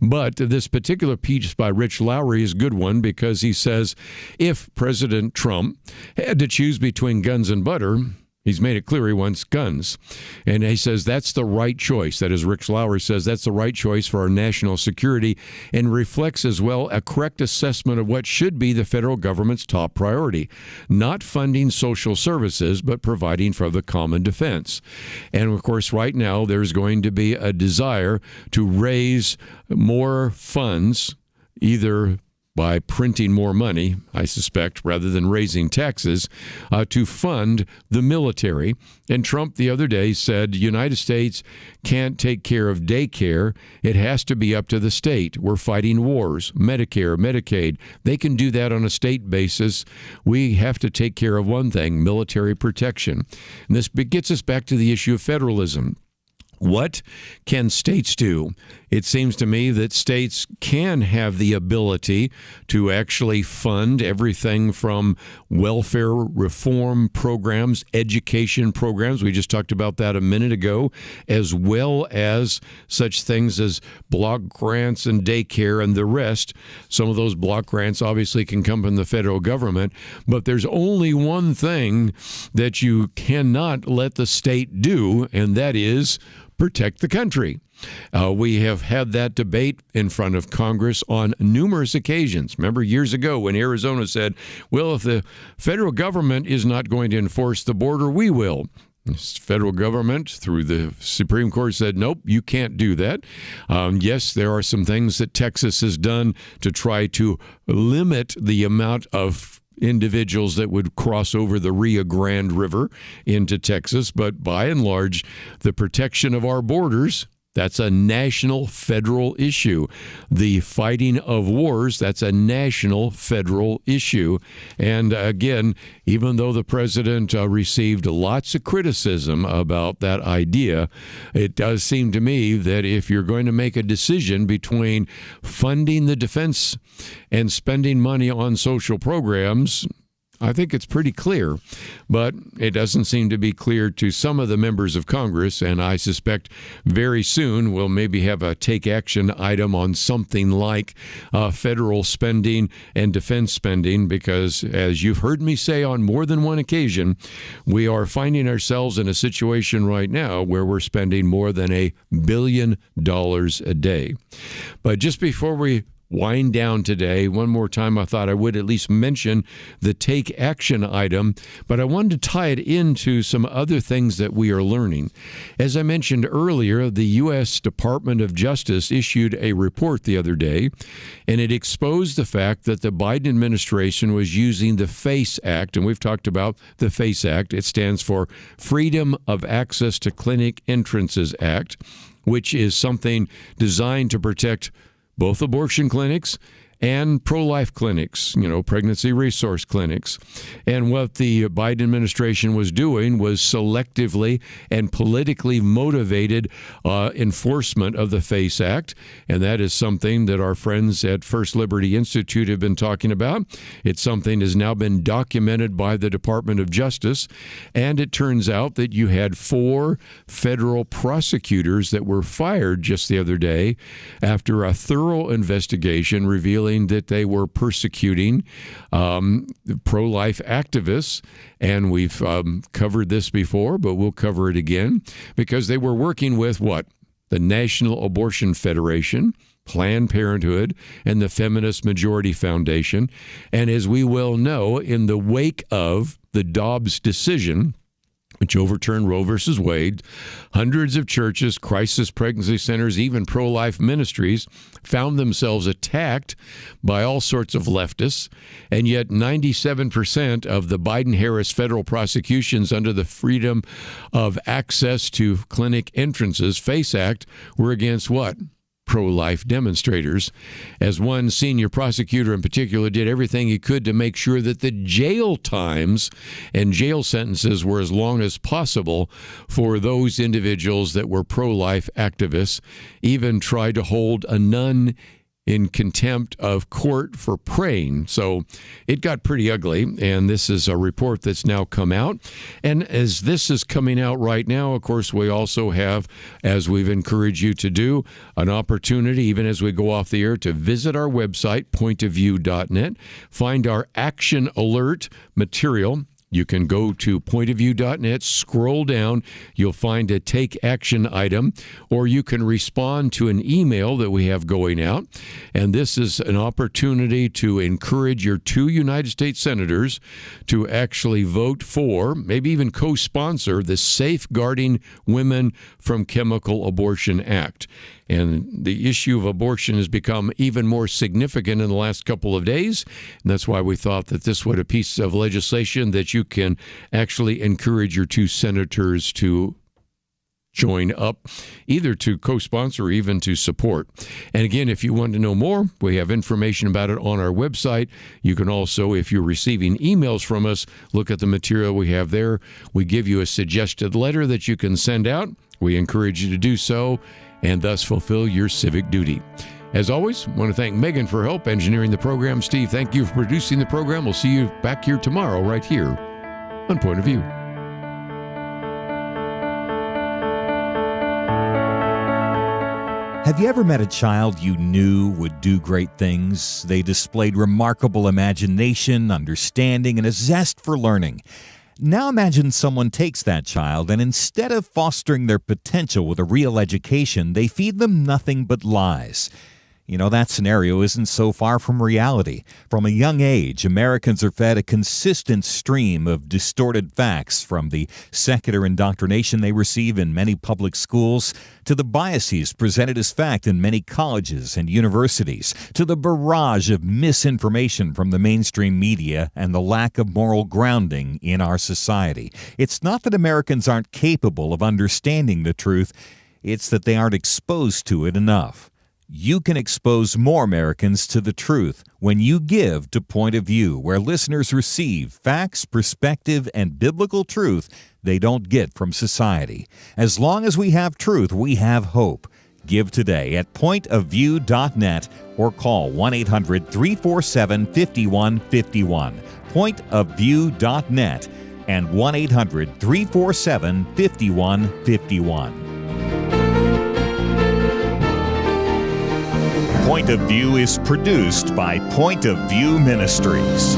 But this particular piece by Rich Lowry is a good one, because he says if President Trump had to choose between guns and butter, he's made it clear he wants guns. And he says that's the right choice. That is, Rich Lowry says that's the right choice for our national security, and reflects as well a correct assessment of what should be the federal government's top priority. Not funding social services, but providing for the common defense. And of course, right now, there's going to be a desire to raise more funds, either by printing more money, I suspect, rather than raising taxes, to fund the military. And Trump the other day said the United States can't take care of daycare. It has to be up to the state. We're fighting wars, Medicare, Medicaid. They can do that on a state basis. We have to take care of one thing, military protection. And this gets us back to the issue of federalism. What can states do? It seems to me that states can have the ability to actually fund everything from welfare reform programs, education programs. We just talked about that a minute ago, as well as such things as block grants and daycare and the rest. Some of those block grants obviously can come from the federal government, but there's only one thing that you cannot let the state do, and that is protect the country. We have had that debate in front of Congress on numerous occasions. Remember years ago when Arizona said, well, if the federal government is not going to enforce the border, we will. The federal government, through the Supreme Court, said, nope, you can't do that. Yes, there are some things that Texas has done to try to limit the amount of individuals that would cross over the Rio Grande River into Texas. But by and large, the protection of our borders, that's a national federal issue. The fighting of wars, that's a national federal issue. And again, even though the president received lots of criticism about that idea, it does seem to me that if you're going to make a decision between funding the defense and spending money on social programs, I think it's pretty clear, but it doesn't seem to be clear to some of the members of Congress, and I suspect very soon we'll maybe have a take action item on something like federal spending and defense spending, because as you've heard me say on more than one occasion, we are finding ourselves in a situation right now where we're spending more than $1 billion a day. But just before we wind down today, one more time, I thought I would at least mention the take action item, but I wanted to tie it into some other things that we are learning. As I mentioned earlier, the U.S. Department of Justice issued a report the other day, and it exposed the fact that the Biden administration was using the FACE Act, and we've talked about the FACE Act. It stands for Freedom of Access to Clinic Entrances Act, which is something designed to protect both abortion clinics and pro-life clinics, pregnancy resource clinics. And what the Biden administration was doing was selectively and politically motivated enforcement of the FACE Act. And that is something that our friends at First Liberty Institute have been talking about. It's something that has now been documented by the Department of Justice. And it turns out that you had 4 federal prosecutors that were fired just the other day after a thorough investigation revealing that they were persecuting pro-life activists. And we've covered this before, but we'll cover it again, because they were working with what? The National Abortion Federation, Planned Parenthood, and the Feminist Majority Foundation. And as we well know, in the wake of the Dobbs decision, which overturned Roe versus Wade, hundreds of churches, crisis pregnancy centers, even pro-life ministries found themselves attacked by all sorts of leftists. And yet 97% of the Biden-Harris federal prosecutions under the Freedom of Access to Clinic Entrances, FACE Act, were against what? Pro-life demonstrators, as one senior prosecutor in particular did everything he could to make sure that the jail times and jail sentences were as long as possible for those individuals that were pro-life activists, even tried to hold a nun in contempt of court for praying. So it got pretty ugly, and this is a report that's now come out. And as this is coming out right now, of course, we also have, as we've encouraged you to do, an opportunity, even as we go off the air, to visit our website, pointofview.net, find our action alert material. You can go to pointofview.net, scroll down, you'll find a take action item, or you can respond to an email that we have going out. And this is an opportunity to encourage your 2 United States senators to actually vote for, maybe even co-sponsor, the Safeguarding Women from Chemical Abortion Act. And the issue of abortion has become even more significant in the last couple of days. And that's why we thought that this was a piece of legislation that you can actually encourage your 2 senators to join up, either to co-sponsor or even to support. And again, if you want to know more, we have information about it on our website. You can also, if you're receiving emails from us, look at the material we have there. We give you a suggested letter that you can send out. We encourage you to do so and thus fulfill your civic duty. As always, I want to thank Megan for help engineering the program. Steve, thank you for producing the program. We'll see you back here tomorrow right here on Point of View. Have you ever met a child you knew would do great things? They displayed remarkable imagination, understanding, and a zest for learning. Now imagine someone takes that child and instead of fostering their potential with a real education, they feed them nothing but lies. You know, that scenario isn't so far from reality. From a young age, Americans are fed a consistent stream of distorted facts, from the secular indoctrination they receive in many public schools, to the biases presented as fact in many colleges and universities, to the barrage of misinformation from the mainstream media and the lack of moral grounding in our society. It's not that Americans aren't capable of understanding the truth, it's that they aren't exposed to it enough. You can expose more Americans to the truth when you give to Point of View, where listeners receive facts, perspective, and biblical truth they don't get from society. As long as we have truth, we have hope. Give today at pointofview.net or call 1-800-347-5151. Pointofview.net and 1-800-347-5151. Point of View is produced by Point of View Ministries.